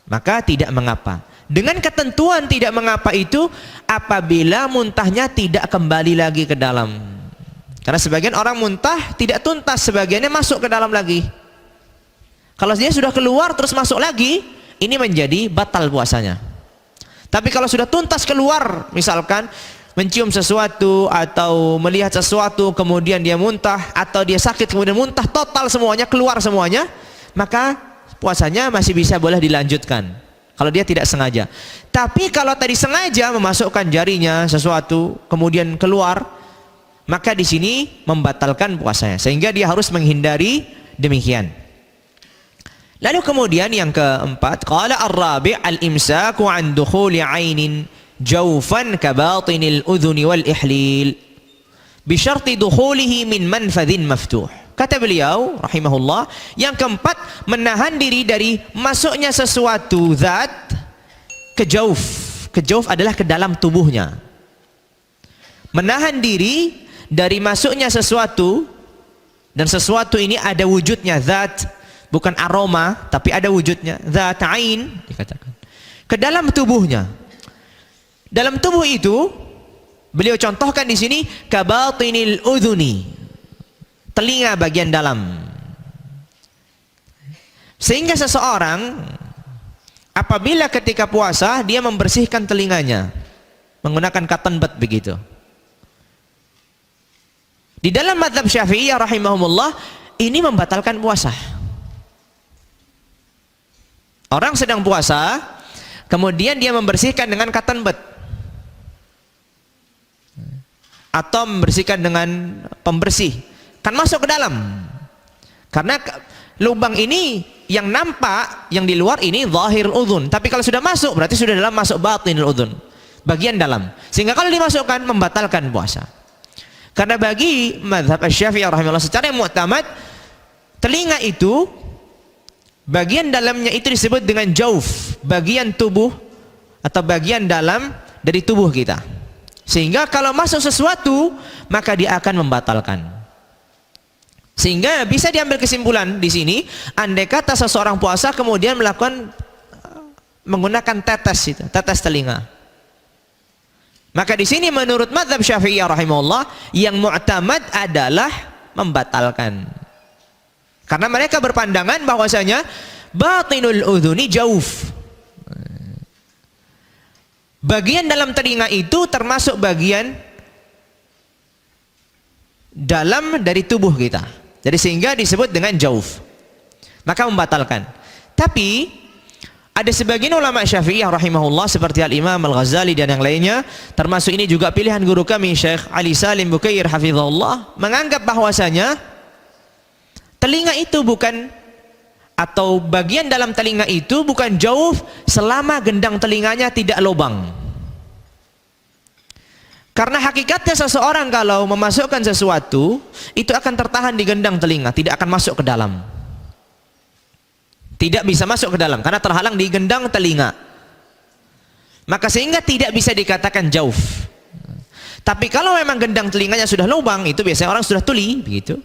Maka tidak mengapa. Dengan ketentuan tidak mengapa itu apabila muntahnya tidak kembali lagi ke dalam. Karena sebagian orang muntah tidak tuntas, sebagiannya masuk ke dalam lagi. Kalau dia sudah keluar terus masuk lagi, ini menjadi batal puasanya. Tapi kalau sudah tuntas keluar, misalkan mencium sesuatu atau melihat sesuatu kemudian dia muntah, atau dia sakit kemudian muntah total semuanya, keluar semuanya, maka puasanya masih bisa boleh dilanjutkan kalau dia tidak sengaja. Tapi kalau tadi sengaja memasukkan jarinya sesuatu kemudian keluar, maka di sini membatalkan puasanya, sehingga dia harus menghindari demikian. Lalu kemudian yang keempat, qala ar-rabi' al-imsaku 'an dukhuli 'ainin jawfan ka batinil udhuni wal ihlil bi syarti dukhulihi min manfadhin maftuh. Kata beliau rahimahullah, yang keempat menahan diri dari masuknya sesuatu zat ke jauf. Ke jauf adalah ke dalam tubuhnya. Menahan diri dari masuknya sesuatu, dan sesuatu ini ada wujudnya zat, bukan aroma tapi ada wujudnya, zat ain dikatakan, ke dalam tubuhnya. Dalam tubuh itu beliau contohkan di sini kabatinil udhuni, telinga bagian dalam. Sehingga seseorang apabila ketika puasa dia membersihkan telinganya menggunakan cotton bud begitu. Di dalam mazhab Syafi'iyah rahimahumullah, ini membatalkan puasa. Orang sedang puasa kemudian dia membersihkan dengan cotton bud atau membersihkan dengan pembersih, kan masuk ke dalam. Karena lubang ini yang nampak, yang di luar ini zahirul udhun, tapi kalau sudah masuk berarti sudah dalam, masuk batinul udhun, bagian dalam. Sehingga kalau dimasukkan membatalkan puasa. Karena bagi mazhab Asy-Syafi'i rahimahullah secara mu'tamad, telinga itu bagian dalamnya itu disebut dengan jauf, bagian tubuh atau bagian dalam dari tubuh kita. Sehingga kalau masuk sesuatu maka dia akan membatalkan. Sehingga bisa diambil kesimpulan di sini, andai kata seseorang puasa kemudian melakukan menggunakan tetes itu, tetes telinga, maka di sini menurut mazhab Syafi'iyah rahimahullah yang mu'tamad adalah membatalkan. Karena mereka berpandangan bahwasanya batinul udhuni jauf, bagian dalam telinga itu termasuk bagian dalam dari tubuh kita. Jadi sehingga disebut dengan jauf, maka membatalkan. Tapi ada sebagian ulama Syafi'iyah rahimahullah seperti Al-Imam Al-Ghazali dan yang lainnya, termasuk ini juga pilihan guru kami Syekh Ali Salim Bukair hafizahullah, menganggap bahwasanya telinga itu bukan, atau bagian dalam telinga itu bukan jauf selama gendang telinganya tidak lubang. Karena hakikatnya seseorang kalau memasukkan sesuatu itu akan tertahan di gendang telinga, tidak akan masuk ke dalam. Tidak bisa masuk ke dalam karena terhalang di gendang telinga. Maka sehingga tidak bisa dikatakan jauf. Tapi kalau memang gendang telinganya sudah lubang, itu biasanya orang sudah tuli begitu,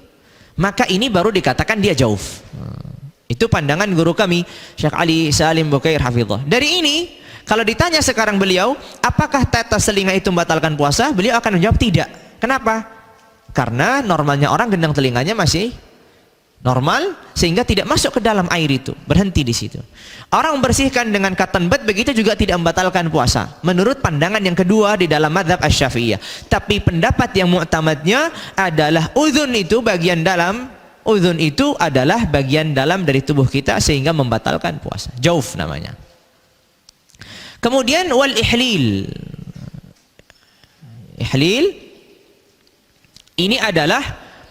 maka ini baru dikatakan dia jauf. Itu pandangan guru kami Syekh Ali Salim Bukair hafizah. Dari ini kalau ditanya sekarang beliau, apakah tetes telinga itu membatalkan puasa? Beliau akan menjawab tidak. Kenapa? Karena normalnya orang gendang telinganya masih normal, sehingga tidak masuk ke dalam air itu, berhenti di situ. Orang membersihkan dengan cotton bud begitu juga tidak membatalkan puasa. Menurut pandangan yang kedua di dalam mazhab Asy-Syafi'iyah. Tapi pendapat yang mu'tamadnya adalah udhun itu bagian dalam, udhun itu adalah bagian dalam dari tubuh kita sehingga membatalkan puasa. Jauf namanya. Kemudian wal ihlil. Ihlil ini adalah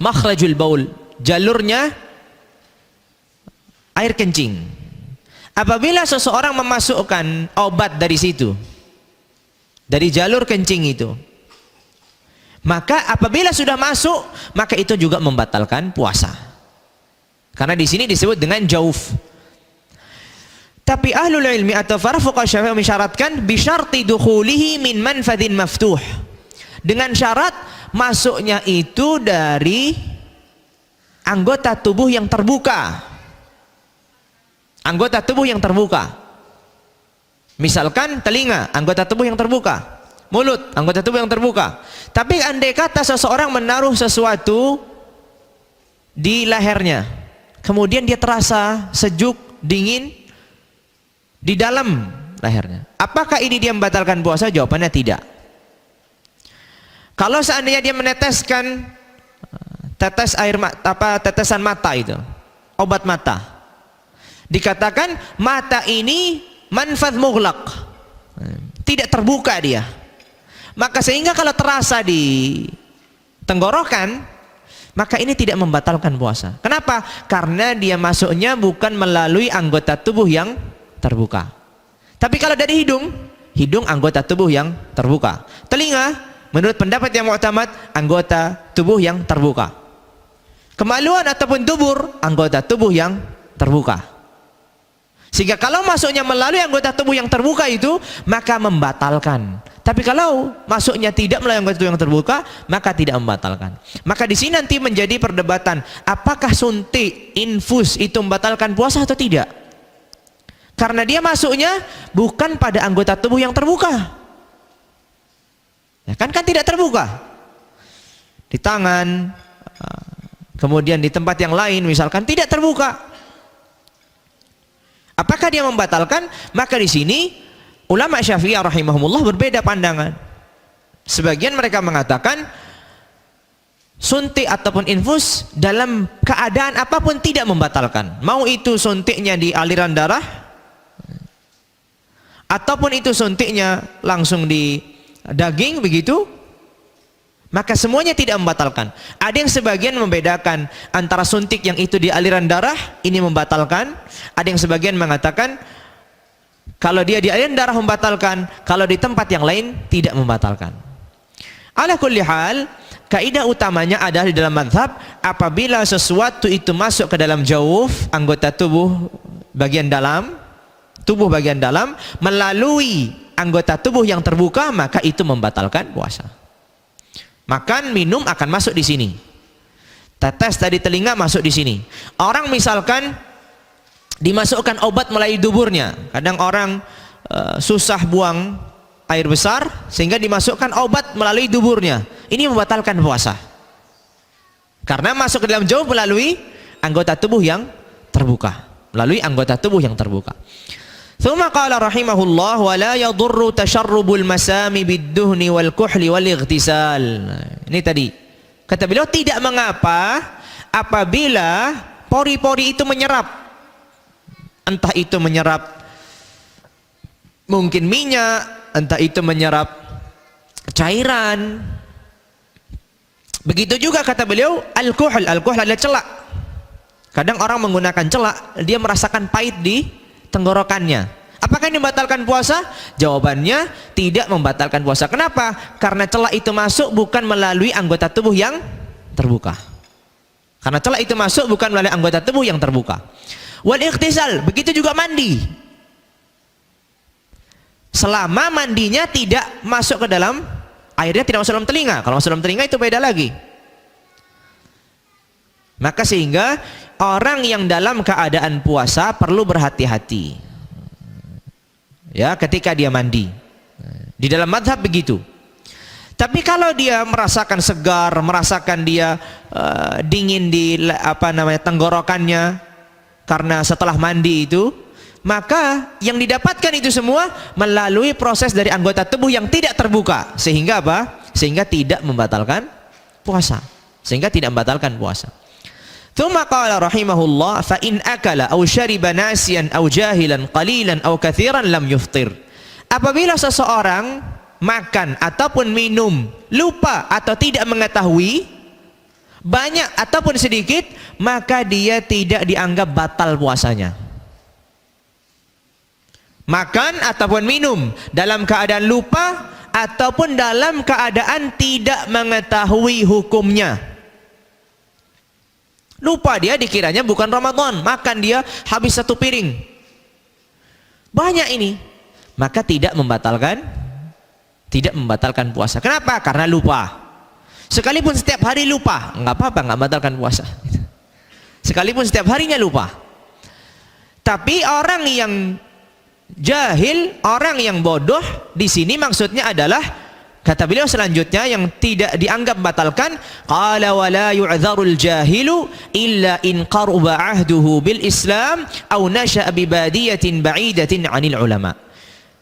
makhrajul baul, jalurnya air kencing. Apabila seseorang memasukkan obat dari situ, dari jalur kencing itu, maka apabila sudah masuk, maka itu juga membatalkan puasa. Karena di sini disebut dengan jauf. Tapi ahlul ilmi atau para fuqaha Syafi'i mensyaratkan bisyarti dukhulihi min manfadhin maftuh, dengan syarat masuknya itu dari anggota tubuh yang terbuka. Anggota tubuh yang terbuka. Misalkan telinga, anggota tubuh yang terbuka. Mulut, anggota tubuh yang terbuka. Tapi andai kata seseorang menaruh sesuatu di lehernya, kemudian dia terasa sejuk, dingin di dalam lehernya. Apakah ini dia membatalkan puasa? Jawabannya tidak. Kalau seandainya dia meneteskan tetesan mata itu, obat mata, dikatakan mata ini manfadh mughlaq, tidak terbuka dia, maka sehingga kalau terasa di tenggorokan, maka ini tidak membatalkan puasa. Kenapa? Karena dia masuknya bukan melalui anggota tubuh yang terbuka. Tapi kalau dari hidung anggota tubuh yang terbuka. Telinga, menurut pendapat yang mu'tamad, anggota tubuh yang terbuka. Kemaluan ataupun dubur, anggota tubuh yang terbuka. Sehingga kalau masuknya melalui anggota tubuh yang terbuka itu, maka membatalkan. Tapi kalau masuknya tidak melalui anggota tubuh yang terbuka, maka tidak membatalkan. Maka di sini nanti menjadi perdebatan, apakah suntik, infus itu membatalkan puasa atau tidak? Karena dia masuknya bukan pada anggota tubuh yang terbuka. Ya kan tidak terbuka. Di tangan, kemudian di tempat yang lain misalkan tidak terbuka. Apakah dia membatalkan? Maka di sini ulama Syafi'iyah rahimahumullah berbeda pandangan. Sebagian mereka mengatakan suntik ataupun infus dalam keadaan apapun tidak membatalkan. Mau itu suntiknya di aliran darah, ataupun itu suntiknya langsung di daging begitu, maka semuanya tidak membatalkan. Ada yang sebagian membedakan antara suntik yang itu di aliran darah, ini membatalkan. Ada yang sebagian mengatakan kalau dia di aliran darah membatalkan, kalau di tempat yang lain tidak membatalkan. Ala kulli hal, kaidah utamanya adalah di dalam mazhab, apabila sesuatu itu masuk ke dalam jauf, anggota tubuh bagian dalam, tubuh bagian dalam, melalui anggota tubuh yang terbuka, maka itu membatalkan puasa. Makan, minum akan masuk di sini. Tetes dari telinga masuk di sini. Orang misalkan dimasukkan obat melalui duburnya. Kadang orang susah buang air besar sehingga dimasukkan obat melalui duburnya. Ini membatalkan puasa. Karena masuk ke dalam jauh melalui anggota tubuh yang terbuka. Melalui anggota tubuh yang terbuka. Tsumma qala rahimahullah wa la yadurru tasharrubul masami bid-duhni wal kuhli wal ightisal. Ini tadi kata beliau, tidak mengapa apabila pori-pori itu menyerap, entah itu menyerap mungkin minyak, entah itu menyerap cairan. Begitu juga kata beliau al-kuhl adalah celak. Kadang orang menggunakan celak, dia merasakan pahit di tenggorokannya. Apakah ini membatalkan puasa? Jawabannya tidak membatalkan puasa. Kenapa? Karena celak itu masuk bukan melalui anggota tubuh yang terbuka. Karena celak itu masuk bukan melalui anggota tubuh yang terbuka. Wal ightisal, begitu juga mandi. Selama mandinya tidak masuk ke dalam, airnya tidak masuk dalam telinga. Kalau masuk dalam telinga itu beda lagi. Maka sehingga orang yang dalam keadaan puasa perlu berhati-hati ya ketika dia mandi. Di dalam mazhab begitu. Tapi kalau dia merasakan segar, merasakan dia dingin di tenggorokannya karena setelah mandi itu, maka yang didapatkan itu semua melalui proses dari anggota tubuh yang tidak terbuka, sehingga apa? Sehingga tidak membatalkan puasa. Sehingga tidak membatalkan puasa. Tsumma qala rahimahullah fa in akala aw syariba nasiyan aw jahilan qalilan aw katsiran lam yuftir. Apabila seseorang makan ataupun minum lupa atau tidak mengetahui, banyak ataupun sedikit, maka dia tidak dianggap batal puasanya. Makan ataupun minum dalam keadaan lupa ataupun dalam keadaan tidak mengetahui hukumnya. Lupa dia, dikiranya bukan Ramadan, makan dia habis 1 piring. Banyak ini. Maka tidak membatalkan puasa. Kenapa? Karena lupa. Sekalipun setiap hari lupa, enggak apa-apa, enggak membatalkan puasa. Sekalipun setiap harinya lupa. Tapi orang yang Jahil, orang yang bodoh di sini maksudnya adalah, kata beliau selanjutnya yang tidak dianggap batalkan, qala wa la yu'dzarul jahilu illa in qaruba ahduhu bil Islam aw nasha'a bi badiyatin ba'idatin 'anil ulama.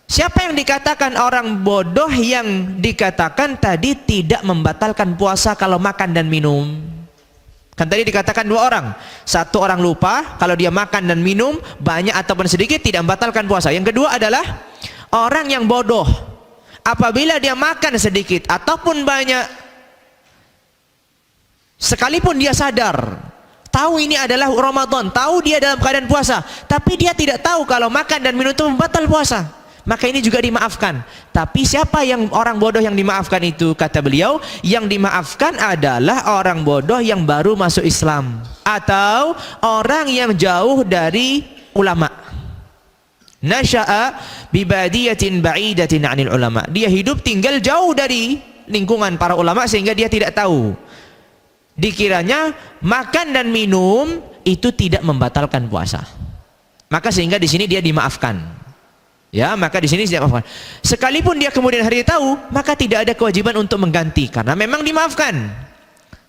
Siapa yang dikatakan orang bodoh? Yang dikatakan tadi tidak membatalkan puasa kalau makan dan minum. Kan tadi dikatakan dua orang. Satu orang lupa, kalau dia makan dan minum banyak ataupun sedikit tidak membatalkan puasa. Yang kedua adalah orang yang bodoh. Apabila dia makan sedikit ataupun banyak, sekalipun dia sadar, tahu ini adalah Ramadan, tahu dia dalam keadaan puasa, tapi dia tidak tahu kalau makan dan minum itu membatal puasa, maka ini juga dimaafkan. Tapi siapa yang orang bodoh yang dimaafkan itu? Kata beliau, yang dimaafkan adalah orang bodoh yang baru masuk Islam atau orang yang jauh dari ulama. Nasya'a bibadiyatin ba'idatin 'anil ulama. Dia hidup tinggal jauh dari lingkungan para ulama sehingga dia tidak tahu. Dikiranya makan dan minum itu tidak membatalkan puasa. Maka sehingga di sini dia dimaafkan. Ya, maka di sini tidak maafkan. Sekalipun dia kemudian hari tahu, maka tidak ada kewajiban untuk mengganti karena memang dimaafkan.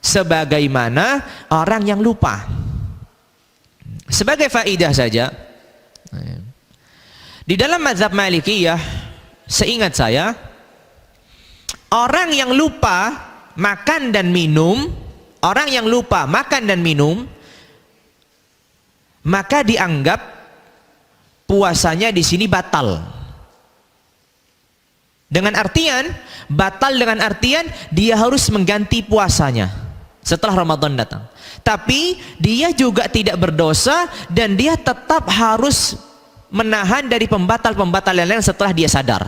Sebagaimana orang yang lupa. Sebagai faedah saja, di dalam mazhab Malikiyah, seingat saya, orang yang lupa makan dan minum, orang yang lupa makan dan minum, maka dianggap puasanya di sini batal. Dengan artian, batal dengan artian dia harus mengganti puasanya setelah Ramadan datang. Tapi dia juga tidak berdosa dan dia tetap harus menahan dari pembatal-pembatal yang lain setelah dia sadar.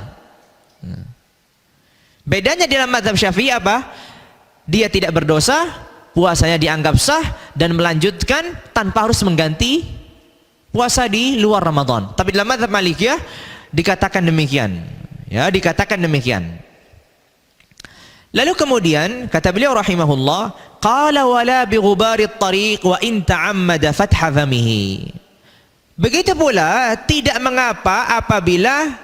Bedanya dalam mazhab Syafi'i apa? Dia tidak berdosa, puasanya dianggap sah dan melanjutkan tanpa harus mengganti puasa di luar Ramadan. Tapi dalam mazhab Malikiyah dikatakan demikian. Ya, dikatakan demikian. Lalu kemudian kata beliau rahimahullah, qala wala bi ghubarit tariq wa in ta'ammada fatha famihi. Begitu pula tidak mengapa apabila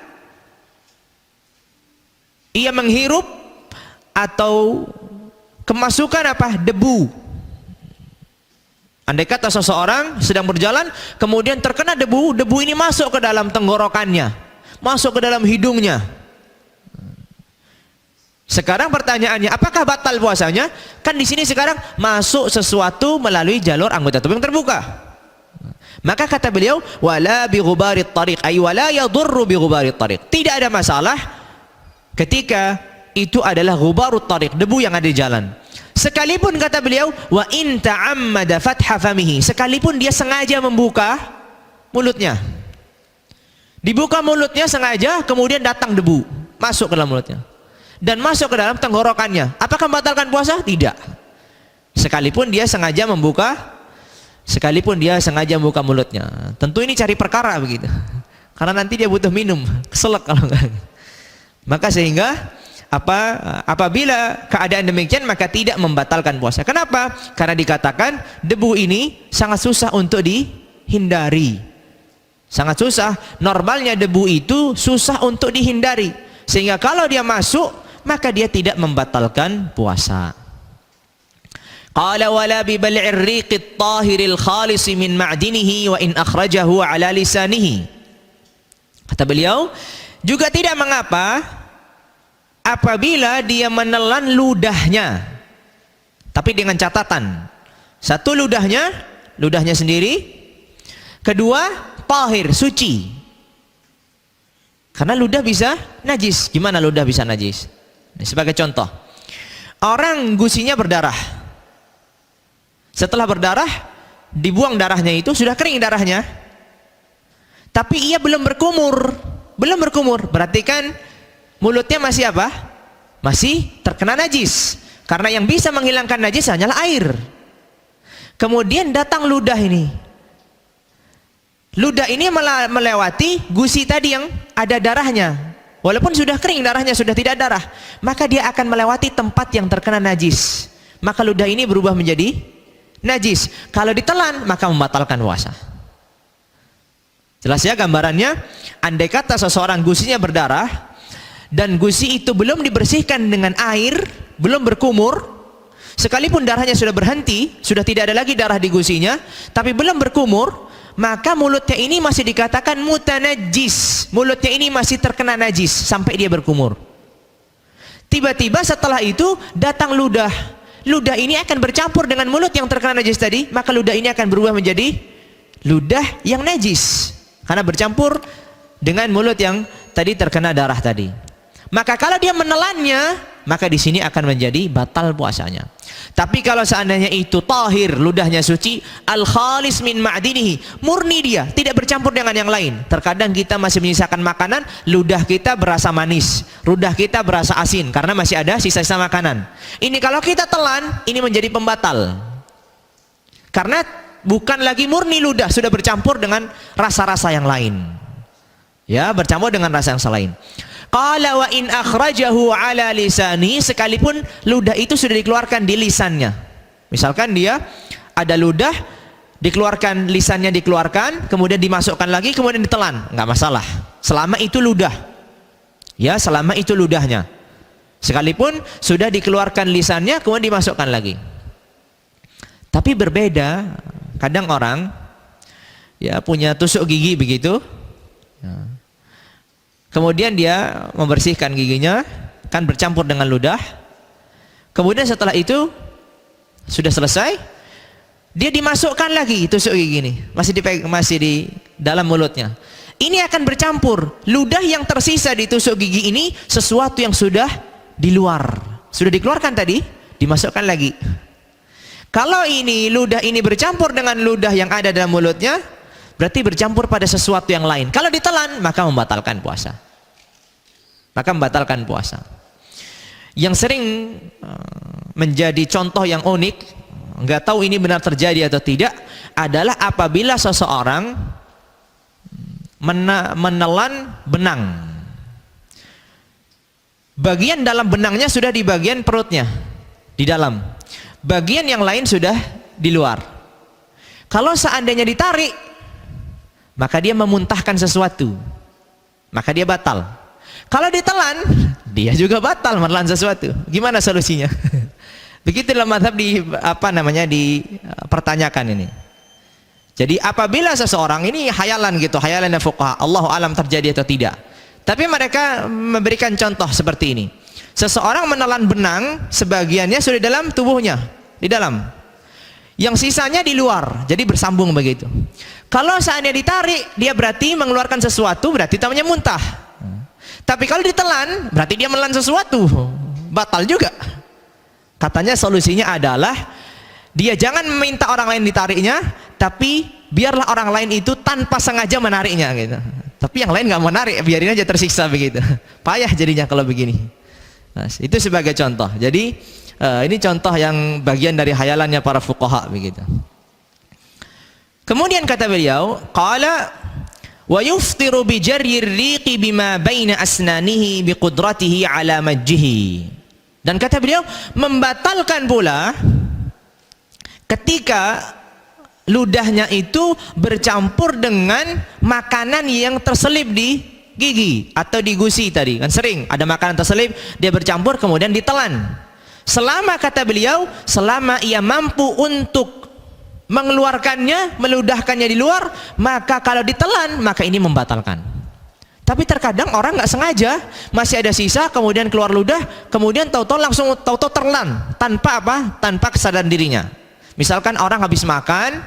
ia menghirup atau kemasukan apa? Debu. Andai kata seseorang sedang berjalan kemudian terkena debu, debu ini masuk ke dalam tenggorokannya, masuk ke dalam hidungnya. Sekarang pertanyaannya, apakah batal puasanya? Kan di sini sekarang masuk sesuatu melalui jalur anggota tubuh yang terbuka. Maka kata beliau, wala bi ghubarit tariq, ay wala yadurru bi ghubarit tariq. Tidak ada masalah ketika itu adalah ghubarut tariq, debu yang ada di jalan. Sekalipun kata beliau, wa in ta'ammada fatha famihi, sekalipun dia sengaja membuka mulutnya. Dibuka mulutnya sengaja, kemudian datang debu masuk ke dalam mulutnya dan masuk ke dalam tenggorokannya. Apakah membatalkan puasa? Tidak. Sekalipun dia sengaja membuka mulutnya. Tentu ini cari perkara begitu. Karena nanti dia butuh minum, keselak kalau enggak. Maka sehingga apabila keadaan demikian maka tidak membatalkan puasa. Kenapa? Karena dikatakan debu ini sangat susah untuk dihindari. Sangat susah. Normalnya debu itu susah untuk dihindari. Sehingga kalau dia masuk maka dia tidak membatalkan puasa. Qala wala bi bal'ir riqit tahiril khalis min ma'dinihi wa in akhrajahu ala lisanihi. Kata beliau, juga tidak mengapa apabila dia menelan ludahnya. Tapi dengan catatan, satu ludahnya sendiri, kedua tahir, suci. Karena ludah bisa najis. Gimana ludah bisa najis? Ini sebagai contoh, orang gusinya berdarah. Setelah berdarah, dibuang darahnya itu, sudah kering darahnya, tapi ia belum berkumur. Berarti kan mulutnya masih apa? Masih terkena najis. Karena yang bisa menghilangkan najis hanyalah air. Kemudian datang ludah ini. Ludah ini melewati gusi tadi yang ada darahnya. Walaupun sudah kering darahnya, sudah tidak darah, maka dia akan melewati tempat yang terkena najis. Maka ludah ini berubah menjadi najis. Kalau ditelan maka membatalkan puasa. Jelas ya gambarannya? Andai kata seseorang gusinya berdarah dan gusi itu belum dibersihkan dengan air, belum berkumur, sekalipun darahnya sudah berhenti, sudah tidak ada lagi darah di gusinya, tapi belum berkumur, maka mulutnya ini masih dikatakan mutanajjis. Mulutnya ini masih terkena najis sampai dia berkumur. Tiba-tiba setelah itu datang ludah. Ludah ini akan bercampur dengan mulut yang terkena najis tadi, maka ludah ini akan berubah menjadi ludah yang najis karena bercampur dengan mulut yang tadi terkena darah tadi. Maka kalau dia menelannya, maka di sini akan menjadi batal puasanya. Tapi kalau seandainya itu tahir, ludahnya suci, al-khalis min ma'dinihi, murni dia, tidak bercampur dengan yang lain. Terkadang kita masih menyisakan makanan, ludah kita berasa manis, ludah kita berasa asin karena masih ada sisa-sisa makanan. Ini kalau kita telan, ini menjadi pembatal. Karena bukan lagi murni ludah, sudah bercampur dengan rasa-rasa yang lain. Ya, bercampur dengan rasa yang lain. Qala wa in akhrajahu ala lisani, sekalipun ludah itu sudah dikeluarkan di lisannya. Misalkan dia ada ludah, dikeluarkan, lisannya dikeluarkan, kemudian dimasukkan lagi, kemudian ditelan, nggak masalah. Selama itu ludah. Ya, selama itu ludahnya. Sekalipun sudah dikeluarkan lisannya, kemudian dimasukkan lagi. Tapi berbeda, kadang orang ya punya tusuk gigi begitu. Ya. Kemudian dia membersihkan giginya, kan bercampur dengan ludah. Kemudian setelah itu sudah selesai, dia dimasukkan lagi tusuk gigi ini, masih di dalam mulutnya. Ini akan bercampur. Ludah yang tersisa di tusuk gigi ini sesuatu yang sudah di luar, sudah dikeluarkan tadi, dimasukkan lagi. Kalau ini ludah ini bercampur dengan ludah yang ada dalam mulutnya, berarti bercampur pada sesuatu yang lain. Kalau ditelan, maka membatalkan puasa. Maka membatalkan puasa. Yang sering menjadi contoh yang unik, nggak tahu ini benar terjadi atau tidak, adalah apabila seseorang menelan benang. Bagian dalam benangnya sudah di bagian perutnya, di dalam. Bagian yang lain sudah di luar. Kalau seandainya ditarik, maka dia memuntahkan sesuatu, maka dia batal. Kalau ditelan, dia juga batal menelan sesuatu. Gimana solusinya? Begitulah mazhab dipertanyakan ini. Jadi apabila seseorang ini hayalan gitu, hayalan fuqaha, Allahu alam terjadi atau tidak. Tapi mereka memberikan contoh seperti ini. Seseorang menelan benang, sebagiannya sudah di dalam tubuhnya, di dalam. Yang sisanya di luar, jadi bersambung begitu. Kalau seandainya ditarik, dia berarti mengeluarkan sesuatu, berarti namanya muntah. Tapi kalau ditelan, berarti dia menelan sesuatu, batal juga. Katanya solusinya adalah dia jangan meminta orang lain ditariknya, tapi biarlah orang lain itu tanpa sengaja menariknya gitu. Tapi yang lain nggak mau narik, biarin aja tersiksa begitu. Payah jadinya kalau begini. Nah, itu sebagai contoh. Jadi ini contoh yang bagian dari hayalannya para fuqaha begitu. Kemudian kata beliau, qala wa yuftiru bi jarri riqi bima baina asnanihi bi qudratihi ala majjihi. Dan kata beliau, membatalkan pula ketika ludahnya itu bercampur dengan makanan yang terselip di gigi atau di gusi tadi. Kan sering ada makanan terselip, dia bercampur kemudian ditelan. Selama kata beliau, selama ia mampu untuk mengeluarkannya, meludahkannya di luar, maka kalau ditelan, maka ini membatalkan. Tapi terkadang orang nggak sengaja, masih ada sisa, kemudian keluar ludah, kemudian tahu-tahu langsung terlan, tanpa apa? Tanpa kesadaran dirinya. Misalkan orang habis makan,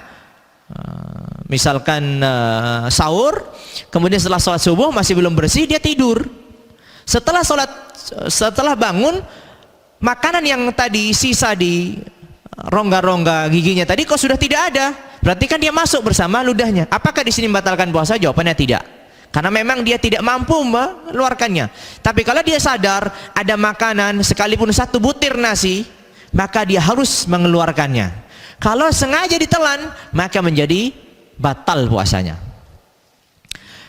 misalkan sahur, kemudian setelah sholat subuh masih belum bersih, dia tidur. Setelah bangun, makanan yang tadi sisa di rongga-rongga giginya tadi kok sudah tidak ada, berarti kan dia masuk bersama ludahnya. Apakah di sini membatalkan puasa? Jawabannya tidak, karena memang dia tidak mampu mengeluarkannya. Tapi kalau dia sadar ada makanan sekalipun satu butir nasi, maka dia harus mengeluarkannya. Kalau sengaja ditelan, maka menjadi batal puasanya.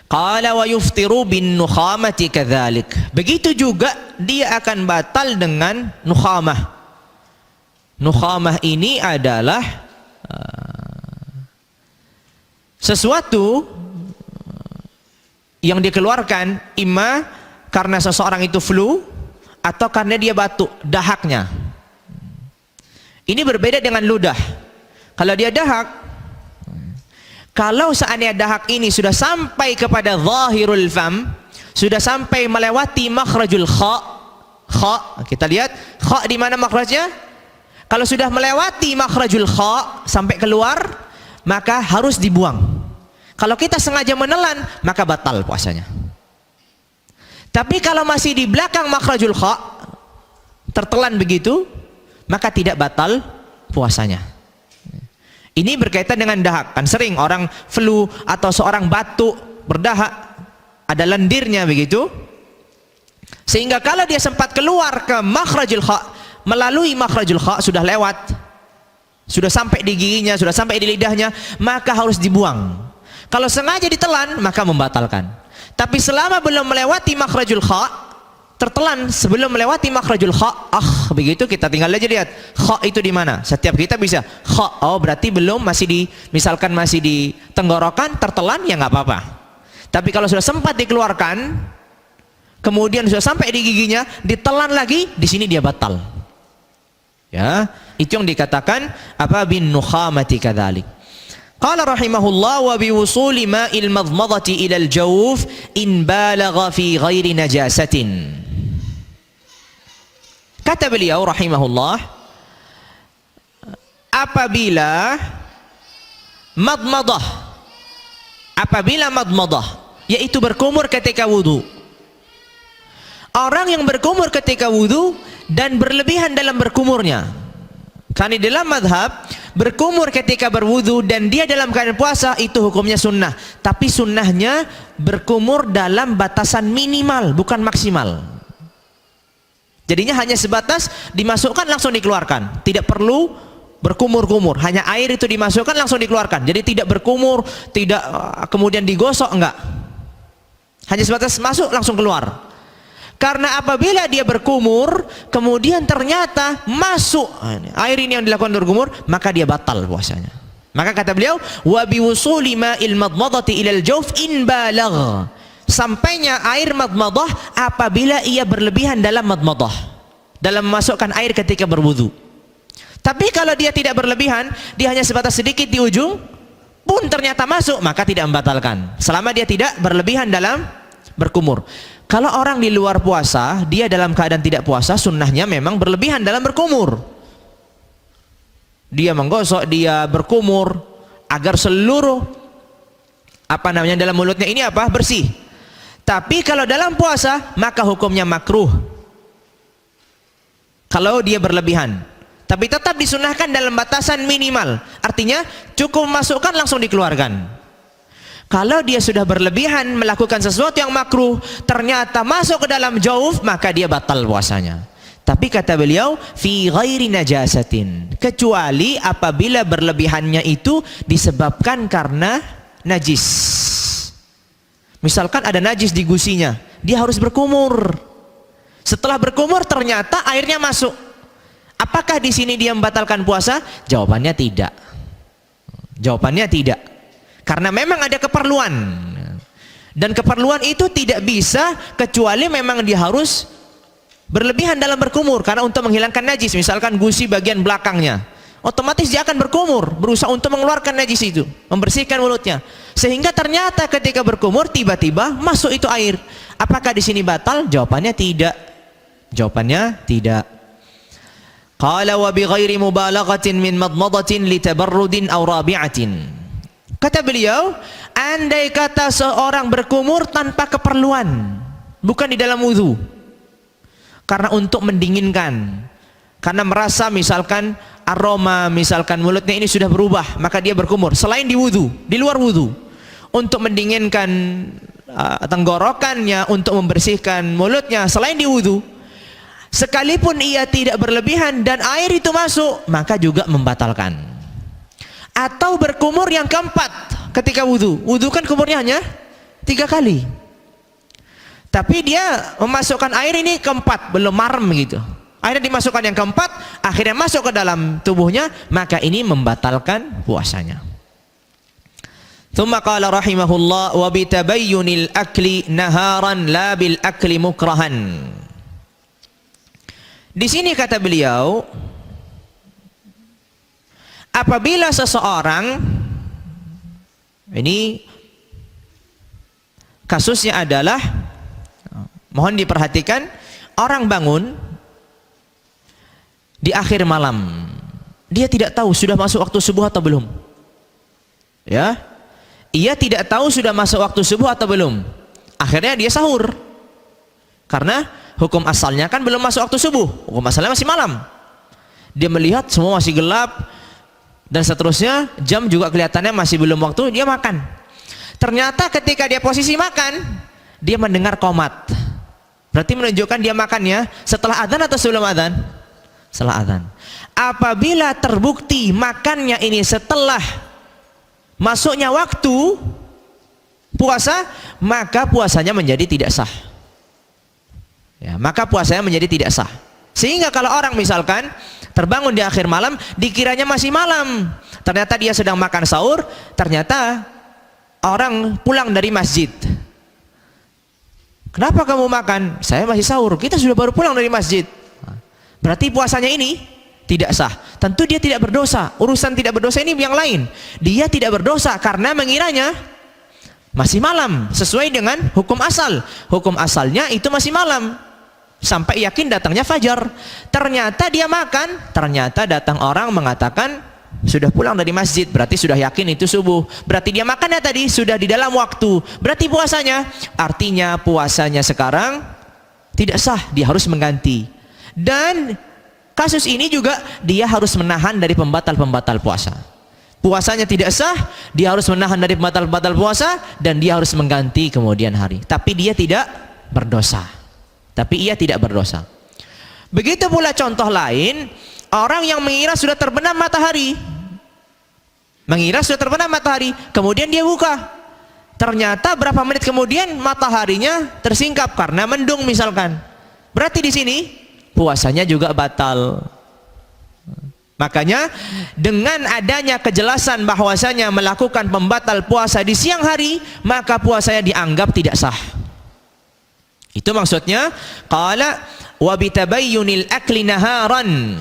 Qala wa yuftiru bin nukhamati kadzalik. Begitu juga dia akan batal dengan nukhamah. Nukhamah ini adalah sesuatu yang dikeluarkan imma karena seseorang itu flu atau karena dia batuk, dahaknya. Ini berbeda dengan ludah. Kalau dia dahak, kalau seandainya dahak ini sudah sampai kepada zahirul fam, sudah sampai melewati makhrajul kha, kita lihat kha di mana makhrajnya. Kalau sudah melewati makhrajul kha sampai keluar, maka harus dibuang. Kalau kita sengaja menelan, maka batal puasanya. Tapi kalau masih di belakang makhrajul kha, tertelan begitu, maka tidak batal puasanya. Ini berkaitan dengan dahak. Kan sering orang flu atau seorang batuk, berdahak, ada lendirnya begitu. Sehingga kalau dia sempat keluar ke makhrajul kha, melalui makhrajul kha, sudah lewat, sudah sampai di giginya, sudah sampai di lidahnya, maka harus dibuang. Kalau sengaja ditelan, maka membatalkan. Tapi selama belum melewati makhrajul kha, tertelan sebelum melewati makhrajul kha, begitu kita tinggal aja lihat kha itu di mana. Setiap kita bisa kha, oh berarti belum, masih di, misalkan masih di tenggorokan, tertelan, ya nggak apa-apa. Tapi kalau sudah sempat dikeluarkan, kemudian sudah sampai di giginya, ditelan lagi, di sini dia batal. Ya, itu yang dikatakan apa bin nukhamati kadzalik. Qala rahimahullah wa biwusuli ma'il madmadati ila al-jawf in balagha fi ghairi najasatin. Kata beliau rahimahullah, apabila madmadah, yaitu berkumur ketika wudu. Orang yang berkumur ketika wudu dan berlebihan dalam berkumurnya. Karena di dalam madhab, berkumur ketika berwudu dan dia dalam keadaan puasa itu hukumnya sunnah. Tapi sunnahnya berkumur dalam batasan minimal, bukan maksimal. Jadinya hanya sebatas dimasukkan langsung dikeluarkan. Tidak perlu berkumur-kumur. Hanya air itu dimasukkan langsung dikeluarkan. Jadi tidak berkumur, tidak kemudian digosok, enggak. Hanya sebatas masuk langsung keluar. Karena apabila dia berkumur, kemudian ternyata masuk air ini yang dilakukan berkumur, maka dia batal puasanya. Maka kata beliau, wa biwusuli ma'il madmadati ilal jawf in balagh. Sampainya air madmadah apabila ia berlebihan dalam madmadah, dalam memasukkan air ketika berwudu. Tapi kalau dia tidak berlebihan, dia hanya sebatas sedikit di ujung, pun ternyata masuk, maka tidak membatalkan. Selama dia tidak berlebihan dalam berkumur. Kalau orang di luar puasa, dia dalam keadaan tidak puasa, sunnahnya memang berlebihan dalam berkumur. Dia menggosok, dia berkumur agar seluruh dalam mulutnya ini bersih. Tapi kalau dalam puasa, maka hukumnya makruh. Kalau dia berlebihan, tapi tetap disunahkan dalam batasan minimal. Artinya cukup masukkan langsung dikeluarkan. Kalau dia sudah berlebihan melakukan sesuatu yang makruh, ternyata masuk ke dalam jauf, maka dia batal puasanya. Tapi kata beliau, fi ghairi najasatin, kecuali apabila berlebihannya itu disebabkan karena najis. Misalkan ada najis di gusinya, dia harus berkumur. Setelah berkumur ternyata airnya masuk. Apakah di sini dia membatalkan puasa? Jawabannya tidak. Jawabannya tidak. Karena memang ada keperluan. Dan keperluan itu tidak bisa kecuali memang dia harus berlebihan dalam berkumur. Karena untuk menghilangkan najis, misalkan gusi bagian belakangnya, otomatis dia akan berkumur, berusaha untuk mengeluarkan najis itu, membersihkan mulutnya. Sehingga ternyata ketika berkumur tiba-tiba masuk itu air. Apakah di sini batal? Jawabannya tidak. Jawabannya tidak. Qala wa bi ghairi mubalaghatin min madmadatin li tabarrudin aw rabi'atin. Kata beliau, andai kata seorang berkumur tanpa keperluan, bukan di dalam wudu, karena untuk mendinginkan, karena merasa misalkan aroma, misalkan mulutnya ini sudah berubah, maka dia berkumur selain di wudu, di luar wudu, untuk mendinginkan tenggorokannya, untuk membersihkan mulutnya selain di wudu, sekalipun ia tidak berlebihan dan air itu masuk, maka juga membatalkan. Atau berkumur yang keempat ketika wudu. Wudu kan kumurnya hanya 3 kali. Tapi dia memasukkan air ini keempat, belum marem gitu. Akhirnya dimasukkan yang keempat, akhirnya masuk ke dalam tubuhnya, maka ini membatalkan puasanya. Thumma qala rahimahullah wa bitabayyunil akli naharan la bil akli mukrahan. Di sini kata beliau, apabila seseorang, ini kasusnya adalah, mohon diperhatikan, orang bangun di akhir malam, dia tidak tahu sudah masuk waktu subuh atau belum. Ya, ia tidak tahu sudah masuk waktu subuh atau belum. Akhirnya dia sahur. Karena hukum asalnya kan belum masuk waktu subuh, hukum asalnya masih malam. Dia melihat semua masih gelap dan seterusnya, jam juga kelihatannya masih belum waktu, dia makan. Ternyata ketika dia posisi makan, dia mendengar qomat. Berarti menunjukkan dia makannya setelah adzan atau sebelum adzan? Setelah adzan. Apabila terbukti makannya ini setelah masuknya waktu puasa, maka puasanya menjadi tidak sah. Ya, maka puasanya menjadi tidak sah. Sehingga kalau orang misalkan terbangun di akhir malam, dikiranya masih malam, ternyata dia sedang makan sahur, ternyata orang pulang dari masjid. Kenapa kamu makan? Saya masih sahur. Kita sudah baru pulang dari masjid. Berarti puasanya ini tidak sah. Tentu dia tidak berdosa. Urusan tidak berdosa ini yang lain. Dia tidak berdosa karena mengiranya masih malam, sesuai dengan hukum asal. Hukum asalnya itu masih malam, sampai yakin datangnya fajar. Ternyata dia makan, ternyata datang orang mengatakan sudah pulang dari masjid, berarti sudah yakin itu subuh. Berarti dia makannya tadi sudah di dalam waktu. Berarti puasanya, artinya puasanya sekarang tidak sah, dia harus mengganti. Dan kasus ini juga dia harus menahan dari pembatal-pembatal puasa. Puasanya tidak sah, dia harus menahan dari pembatal-pembatal puasa, dan dia harus mengganti kemudian hari. Tapi dia tidak berdosa. Tapi ia tidak berdosa. Begitu pula contoh lain, orang yang mengira sudah terbenam matahari. Mengira sudah terbenam matahari, kemudian dia buka. Ternyata berapa menit kemudian mataharinya tersingkap karena mendung misalkan. Berarti di sini puasanya juga batal. Makanya dengan adanya kejelasan bahwasanya melakukan pembatal puasa di siang hari, maka puasanya dianggap tidak sah. Itu maksudnya qala wa bitabayyunil akli naharan.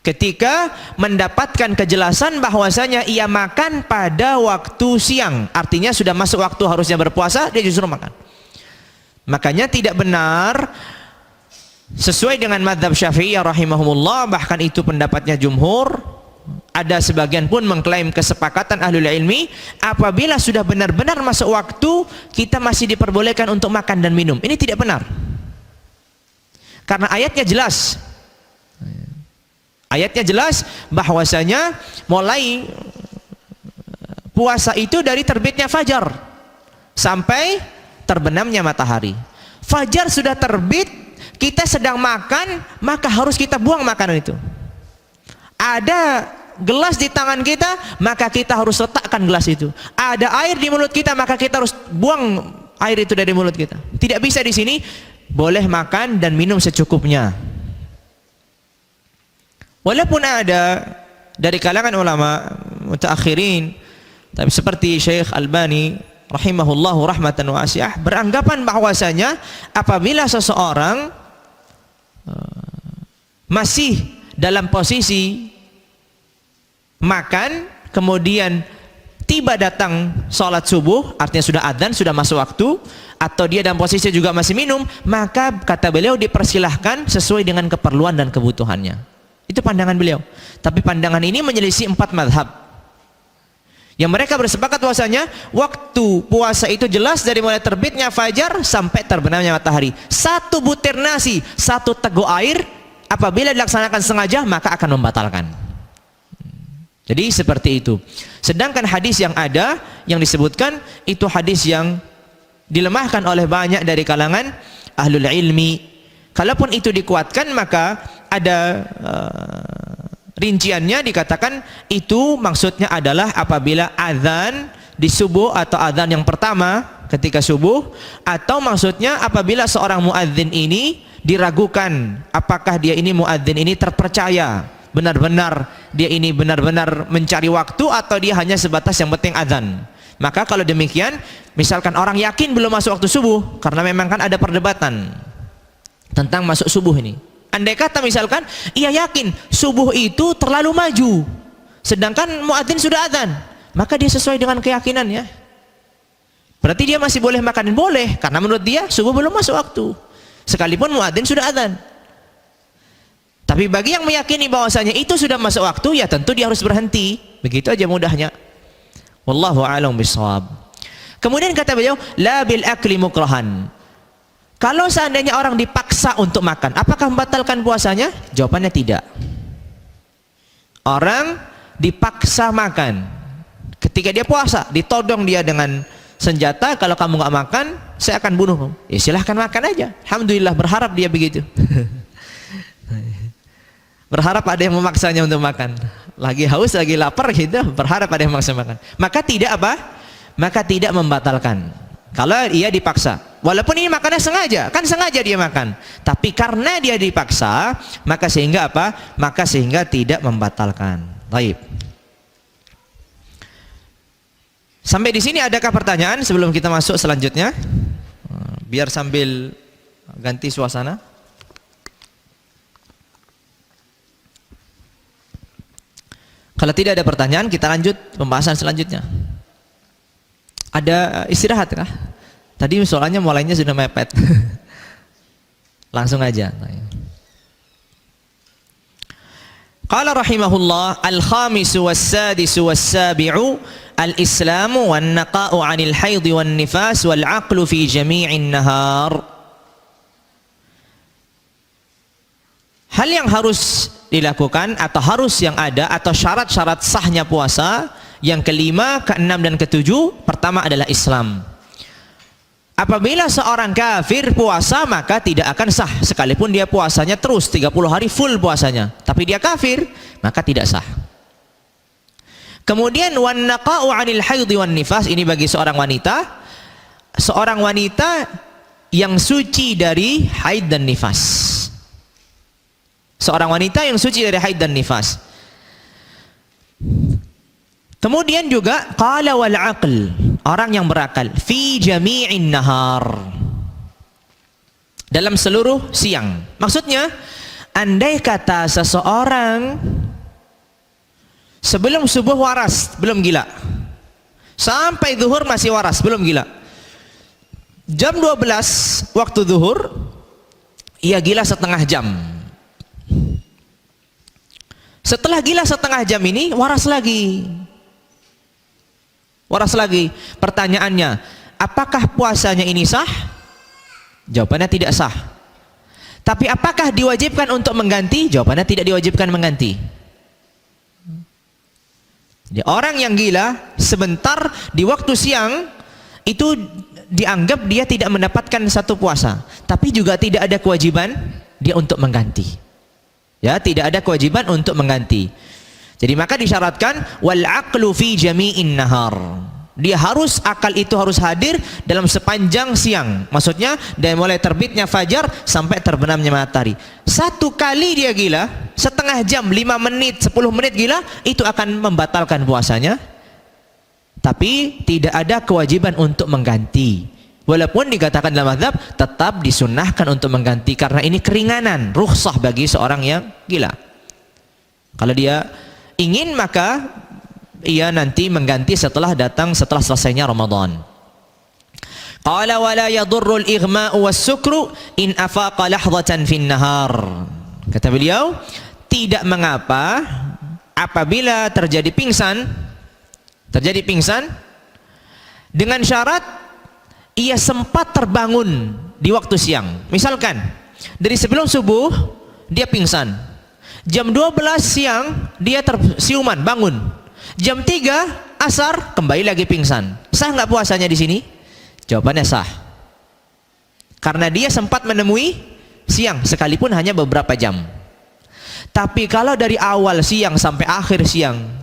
Ketika mendapatkan kejelasan bahwasanya ia makan pada waktu siang, artinya sudah masuk waktu harusnya berpuasa, dia justru makan. Makanya tidak benar sesuai dengan mazhab Syafi'iyah rahimahumullah, bahkan itu pendapatnya jumhur. Ada sebagian pun mengklaim kesepakatan ahlul ilmi, apabila sudah benar-benar masuk waktu, kita masih diperbolehkan untuk makan dan minum. Ini tidak benar. Karena ayatnya jelas. Ayatnya jelas bahwasanya mulai puasa itu dari terbitnya fajar sampai terbenamnya matahari. Fajar sudah terbit, kita sedang makan, maka harus kita buang makanan itu. Ada gelas di tangan kita, maka kita harus letakkan gelas itu. Ada air di mulut kita, maka kita harus buang air itu dari mulut kita. Tidak bisa di sini boleh makan dan minum secukupnya. Walaupun ada dari kalangan ulama mutaakhirin, tapi seperti Syekh Albani rahimahullahu rahmatan wasi'ah, beranggapan bahwasanya apabila seseorang masih dalam posisi makan, kemudian tiba datang sholat subuh, artinya sudah adzan, sudah masuk waktu, atau dia dalam posisi juga masih minum, maka kata beliau dipersilahkan sesuai dengan keperluan dan kebutuhannya. Itu pandangan beliau. Tapi pandangan ini menyelisih 4 mazhab yang mereka bersepakat bahwasanya waktu puasa itu jelas dari mulai terbitnya fajar sampai terbenamnya matahari. 1 butir nasi, 1 teguk air, apabila dilaksanakan sengaja maka akan membatalkan. Jadi seperti itu. Sedangkan hadis yang ada yang disebutkan itu hadis yang dilemahkan oleh banyak dari kalangan ahlul ilmi. Kalaupun itu dikuatkan, maka ada rinciannya, dikatakan itu maksudnya adalah apabila azan di subuh atau azan yang pertama ketika subuh, atau maksudnya apabila seorang muadzin ini diragukan apakah dia ini muadzin ini terpercaya, benar-benar dia ini benar-benar mencari waktu atau dia hanya sebatas yang penting azan. Maka kalau demikian, misalkan orang yakin belum masuk waktu subuh, karena memang kan ada perdebatan tentang masuk subuh ini. Andai kata misalkan ia yakin subuh itu terlalu maju, sedangkan muadzin sudah adzan, maka dia sesuai dengan keyakinannya. Berarti dia masih boleh makan, boleh, karena menurut dia subuh belum masuk waktu, sekalipun muadzin sudah adzan. Tapi bagi yang meyakini bahwasanya itu sudah masuk waktu, ya tentu dia harus berhenti. Begitu aja mudahnya. Wallahu a'lam bishawab. Kemudian kata beliau, la bil akli mukrahan. Kalau seandainya orang dipaksa untuk makan, apakah membatalkan puasanya? Jawabannya tidak. Orang dipaksa makan, ketika dia puasa, ditodong dia dengan senjata, kalau kamu nggak makan, saya akan bunuh. Ya silahkan makan aja. Alhamdulillah, berharap dia begitu. Berharap ada yang memaksanya untuk makan. Lagi haus, lagi lapar gitu, berharap ada yang memaksa makan. Maka tidak apa? Maka tidak membatalkan. Kalau ia dipaksa, walaupun ini makannya sengaja, kan sengaja dia makan. Tapi karena dia dipaksa, maka sehingga apa? Maka sehingga tidak membatalkan. Baik. Sampai di sini adakah pertanyaan sebelum kita masuk selanjutnya? Biar sambil ganti suasana. Kalau tidak ada pertanyaan, kita lanjut pembahasan selanjutnya. Ada istirahat kah? Tadi soalnya mulainya sudah mepet. Langsung aja. Qala rahimahullah, al-khamisu was-sadisu was-sabi'u al-islamu wan-naqa'u 'anil haidhi wan-nifas wal-'aqlu fi jami'in nahar. Hal yang harus dilakukan atau harus yang ada atau syarat-syarat sahnya puasa yang kelima, keenam dan ketujuh, pertama adalah Islam. Apabila seorang kafir puasa maka tidak akan sah sekalipun dia puasanya terus 30 hari full puasanya, tapi dia kafir maka tidak sah. Kemudian wan naqa'u 'anil haidhi wan nifas, ini bagi seorang wanita yang suci dari haid dan nifas. Seorang wanita yang suci dari haid dan nifas. Kemudian juga qala wal aql, orang yang berakal, fi jami'in nahar, dalam seluruh siang. Maksudnya, andai kata seseorang sebelum subuh waras, belum gila, sampai zuhur masih waras, belum gila, jam 12 waktu zuhur ia gila setengah jam. Setelah gila setengah jam ini waras lagi. Waras lagi. Pertanyaannya, apakah puasanya ini sah? Jawabannya tidak sah. Tapi apakah diwajibkan untuk mengganti? Jawabannya tidak diwajibkan mengganti. Jadi orang yang gila sebentar di waktu siang itu dianggap dia tidak mendapatkan satu puasa, tapi juga tidak ada kewajiban dia untuk mengganti. Ya, tidak ada kewajiban untuk mengganti. Jadi maka disyaratkan wal aqlu fi jami'in nahar. Dia harus, akal itu harus hadir dalam sepanjang siang. Maksudnya dari mulai terbitnya fajar sampai terbenamnya matahari. Satu kali dia gila, setengah jam, 5 menit, 10 menit gila, itu akan membatalkan puasanya. Tapi tidak ada kewajiban untuk mengganti. Walaupun dikatakan dalam mazhab tetap disunnahkan untuk mengganti karena ini keringanan, rukhsah bagi seorang yang gila. Kalau dia ingin maka ia nanti mengganti setelah selesainya Ramadan. Qala wa la yadurru al-ighma'u was-sukru in afaqa lahdatan fin nahar. Kata beliau, tidak mengapa apabila terjadi pingsan dengan syarat ia sempat terbangun di waktu siang. Misalkan dari sebelum subuh dia pingsan, jam 12 siang dia tersiuman bangun, jam 3 asar kembali lagi pingsan. Sah nggak puasanya di sini? Jawabannya sah, karena dia sempat menemui siang sekalipun hanya beberapa jam. Tapi kalau dari awal siang sampai akhir siang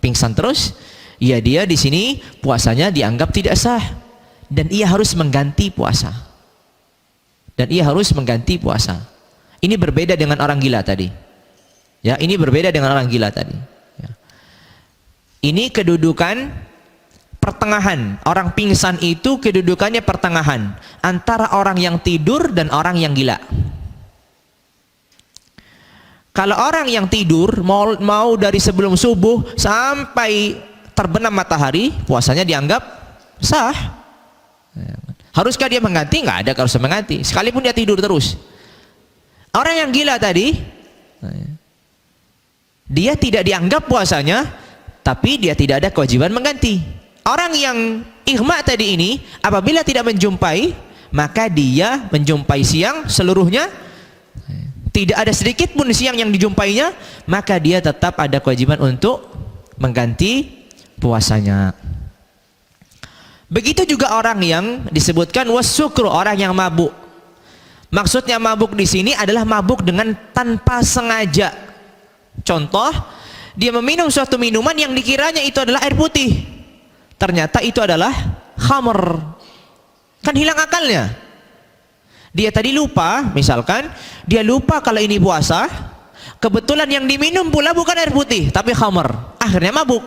pingsan terus, ya dia di sini puasanya dianggap tidak sah. Dan ia harus mengganti puasa. Ini berbeda dengan orang gila tadi. Ya, ini berbeda dengan orang gila tadi. Ya. Ini kedudukan pertengahan. Orang pingsan itu kedudukannya pertengahan antara orang yang tidur dan orang yang gila. Kalau orang yang tidur mau dari sebelum subuh sampai terbenam matahari, puasanya dianggap sah. Haruskah dia mengganti? Nggak ada kalau harus mengganti, sekalipun dia tidur terus. Orang yang gila tadi, dia tidak dianggap puasanya, tapi dia tidak ada kewajiban mengganti. Orang yang ighma tadi ini, apabila tidak menjumpai, maka dia menjumpai siang seluruhnya, tidak ada sedikit pun siang yang dijumpainya, maka dia tetap ada kewajiban untuk mengganti puasanya. Begitu juga orang yang disebutkan wasukru, orang yang mabuk. Maksudnya mabuk di sini adalah mabuk dengan tanpa sengaja. Contoh, dia meminum suatu minuman yang dikiranya itu adalah air putih, ternyata itu adalah khamr. Kan hilang akalnya. Dia tadi lupa, misalkan dia lupa kalau ini puasa, kebetulan yang diminum pula bukan air putih tapi khamr, akhirnya mabuk.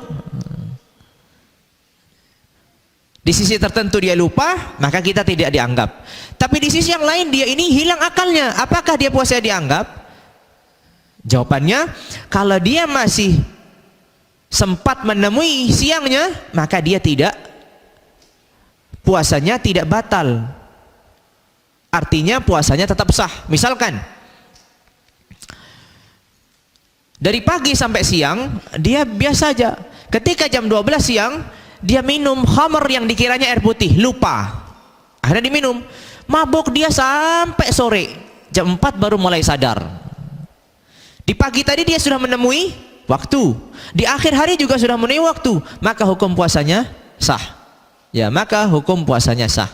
Di sisi tertentu dia lupa, maka kita tidak dianggap. Tapi di sisi yang lain dia ini hilang akalnya, apakah dia puasanya dianggap? Jawabannya, kalau dia masih sempat menemui siangnya, maka dia tidak, puasanya tidak batal. Artinya puasanya tetap sah. Misalkan dari pagi sampai siang dia biasa aja. Ketika jam 12 siang dia minum khamr yang dikiranya air putih, lupa. Akhirnya diminum. Mabuk dia sampai sore. Jam 4 baru mulai sadar. Di pagi tadi dia sudah menemui waktu. Di akhir hari juga sudah menemui waktu. Maka hukum puasanya sah. Ya, maka hukum puasanya sah.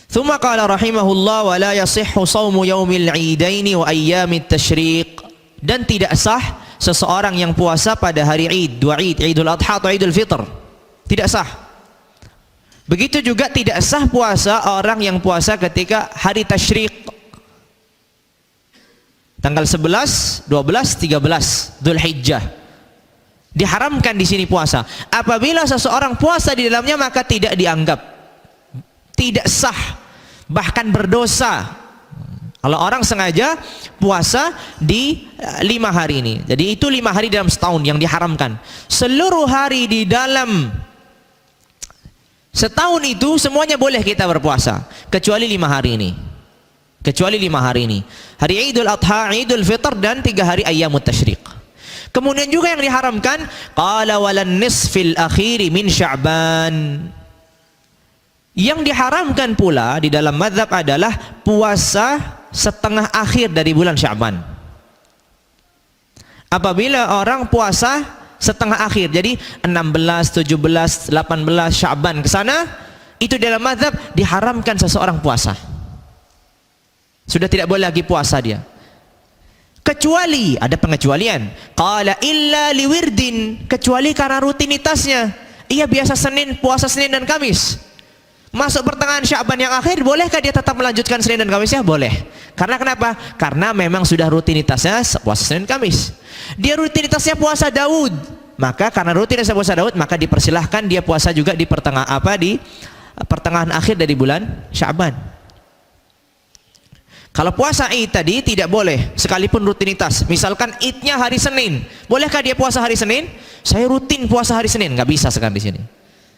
Tsumma qala rahimahullah wa la yasihhu shaumu yaumil 'idaini wa ayyamit tasyriq. Dan tidak sah seseorang yang puasa pada hari Id, dua Id, Idul Adha atau Idul Fitr. Tidak sah. Begitu juga tidak sah puasa orang yang puasa ketika hari tasyriq. Tanggal 11, 12, 13 Dzulhijjah. Diharamkan di sini puasa. Apabila seseorang puasa di dalamnya maka tidak dianggap, tidak sah, bahkan berdosa. Kalau orang sengaja puasa di 5 hari ini, jadi itu 5 hari dalam setahun yang diharamkan. Seluruh hari di dalam setahun itu semuanya boleh kita berpuasa, kecuali 5 hari ini. Kecuali 5 hari ini, hari Idul Adha, Idul Fitr, dan 3 hari Ayyamut Tasyriq. Kemudian juga yang diharamkan, qala walan nisfil akhiri min Sya'ban. Yang diharamkan pula di dalam mazhab adalah puasa setengah akhir dari bulan Sya'ban. Apabila orang puasa setengah akhir, jadi 16, 17, 18 Sya'ban ke sana, itu dalam mazhab diharamkan seseorang puasa. Sudah tidak boleh lagi puasa dia. Kecuali, ada pengecualian. Qala illa liwirdin, kecuali karena rutinitasnya. Ia biasa Senin, puasa Senin dan Kamis. Masuk pertengahan Sya'ban yang akhir, bolehkah dia tetap melanjutkan Senin dan Kamisnya? Boleh. Karena kenapa? Karena memang sudah rutinitasnya puasa Senin Kamis. Dia rutinitasnya puasa Daud, maka karena rutinitasnya puasa Daud, maka dipersilahkan dia puasa juga di pertengahan akhir dari bulan Sya'ban. Kalau puasa Id tadi tidak boleh, sekalipun rutinitas. Misalkan Idnya hari Senin, bolehkah dia puasa hari Senin? Saya rutin puasa hari Senin, nggak bisa sekarang di sini.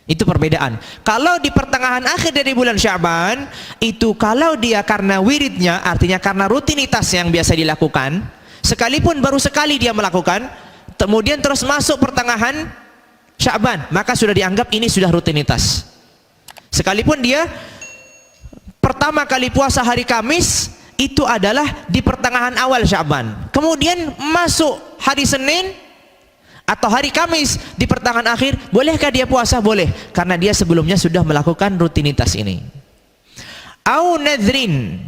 Itu perbedaan. Kalau di pertengahan akhir dari bulan Sya'ban, itu kalau dia karena wiridnya, artinya karena rutinitas yang biasa dilakukan, sekalipun baru sekali dia melakukan, kemudian terus masuk pertengahan Sya'ban, maka sudah dianggap ini sudah rutinitas. Sekalipun dia pertama kali puasa hari Kamis, itu adalah di pertengahan awal Sya'ban. Kemudian masuk hari Senin atau hari Kamis di pertengahan akhir, bolehkah dia puasa? Boleh, karena dia sebelumnya sudah melakukan rutinitas ini. Au nadrin,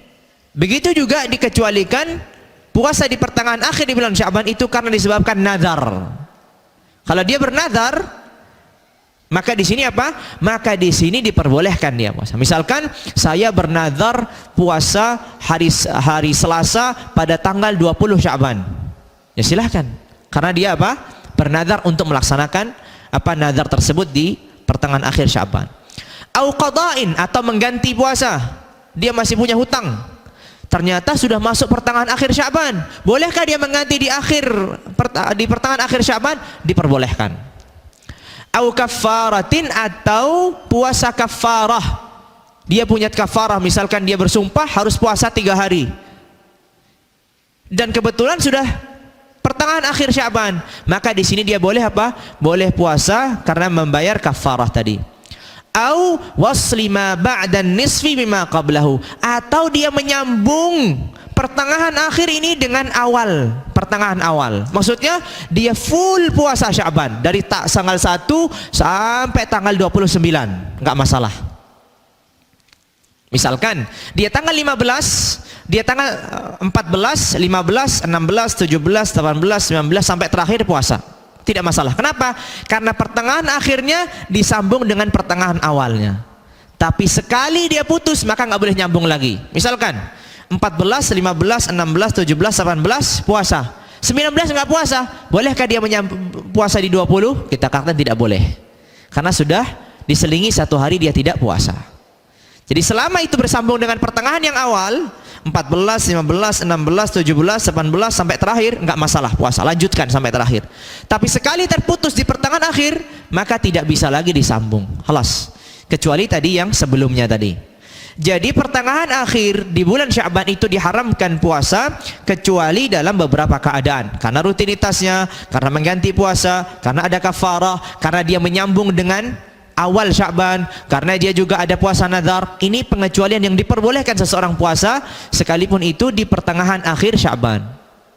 begitu juga dikecualikan puasa di pertengahan akhir di bulan Sya'ban itu karena disebabkan nazar. Kalau dia bernazar, maka di sini apa? Maka di sini diperbolehkan dia puasa. Misalkan saya bernazar puasa hari Selasa pada tanggal 20 Sya'ban. Ya silahkan, karena dia apa? Bernazar untuk melaksanakan nazar tersebut di pertengahan akhir Sya'ban. Au qada'in, atau mengganti puasa. Dia masih punya hutang. Ternyata sudah masuk pertengahan akhir Sya'ban. Bolehkah dia mengganti di pertengahan akhir Sya'ban? Diperbolehkan. Au kaffaratin, atau puasa kafarah. Dia punya kafarah, misalkan dia bersumpah harus puasa 3 hari. Dan kebetulan sudah pertengahan akhir Sya'ban, maka di sini dia boleh apa? Boleh puasa karena membayar kafarah tadi. Au wasli ma ba'dan nisfi bima qablahu, atau dia menyambung pertengahan akhir ini dengan pertengahan awal. Maksudnya dia full puasa Sya'ban dari tanggal 1 sampai tanggal 29, enggak masalah. Misalkan dia tanggal 15, dia tanggal 14, 15, 16, 17, 18, 19 sampai terakhir puasa. Tidak masalah. Kenapa? Karena pertengahan akhirnya disambung dengan pertengahan awalnya. Tapi sekali dia putus maka nggak boleh nyambung lagi. Misalkan 14, 15, 16, 17, 18 puasa. 19 nggak puasa. Bolehkah dia puasa di 20? Kita katakan tidak boleh. Karena sudah diselingi 1 hari dia tidak puasa. Jadi selama itu bersambung dengan pertengahan yang awal, 14, 15, 16, 17, 18 sampai terakhir, enggak masalah puasa, lanjutkan sampai terakhir. Tapi sekali terputus di pertengahan akhir, maka tidak bisa lagi disambung. Halas. Kecuali tadi yang sebelumnya tadi. Jadi pertengahan akhir di bulan Sya'ban itu diharamkan puasa kecuali dalam beberapa keadaan. Karena rutinitasnya, karena mengganti puasa, karena ada kafarah, karena dia menyambung dengan awal Sya'ban, karena dia juga ada puasa nazar. Ini pengecualian yang diperbolehkan seseorang puasa sekalipun itu di pertengahan akhir Sya'ban.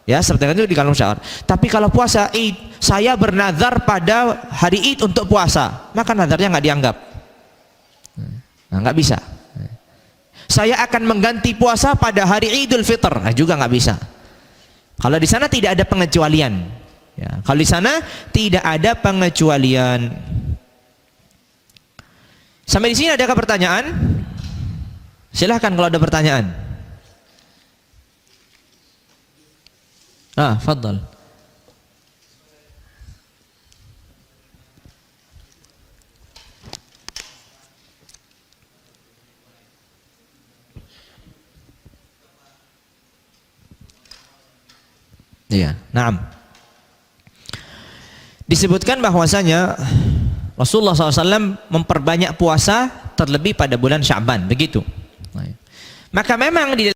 Ya, seperti itu di dalam Sya'ban. Tapi kalau puasa Id, saya bernazar pada hari Id untuk puasa, maka nazarnya nggak dianggap. Nah, nggak bisa. Saya akan mengganti puasa pada hari Idul Fitr, nah, juga nggak bisa. Kalau di sana tidak ada pengecualian. Ya, kalau di sana tidak ada pengecualian. Sampai di sini adakah pertanyaan? Silahkan kalau ada pertanyaan. Fadhal. Iya, na'am. Disebutkan bahwasanya Rasulullah SAW memperbanyak puasa terlebih pada bulan Sya'ban, begitu. Maka memang di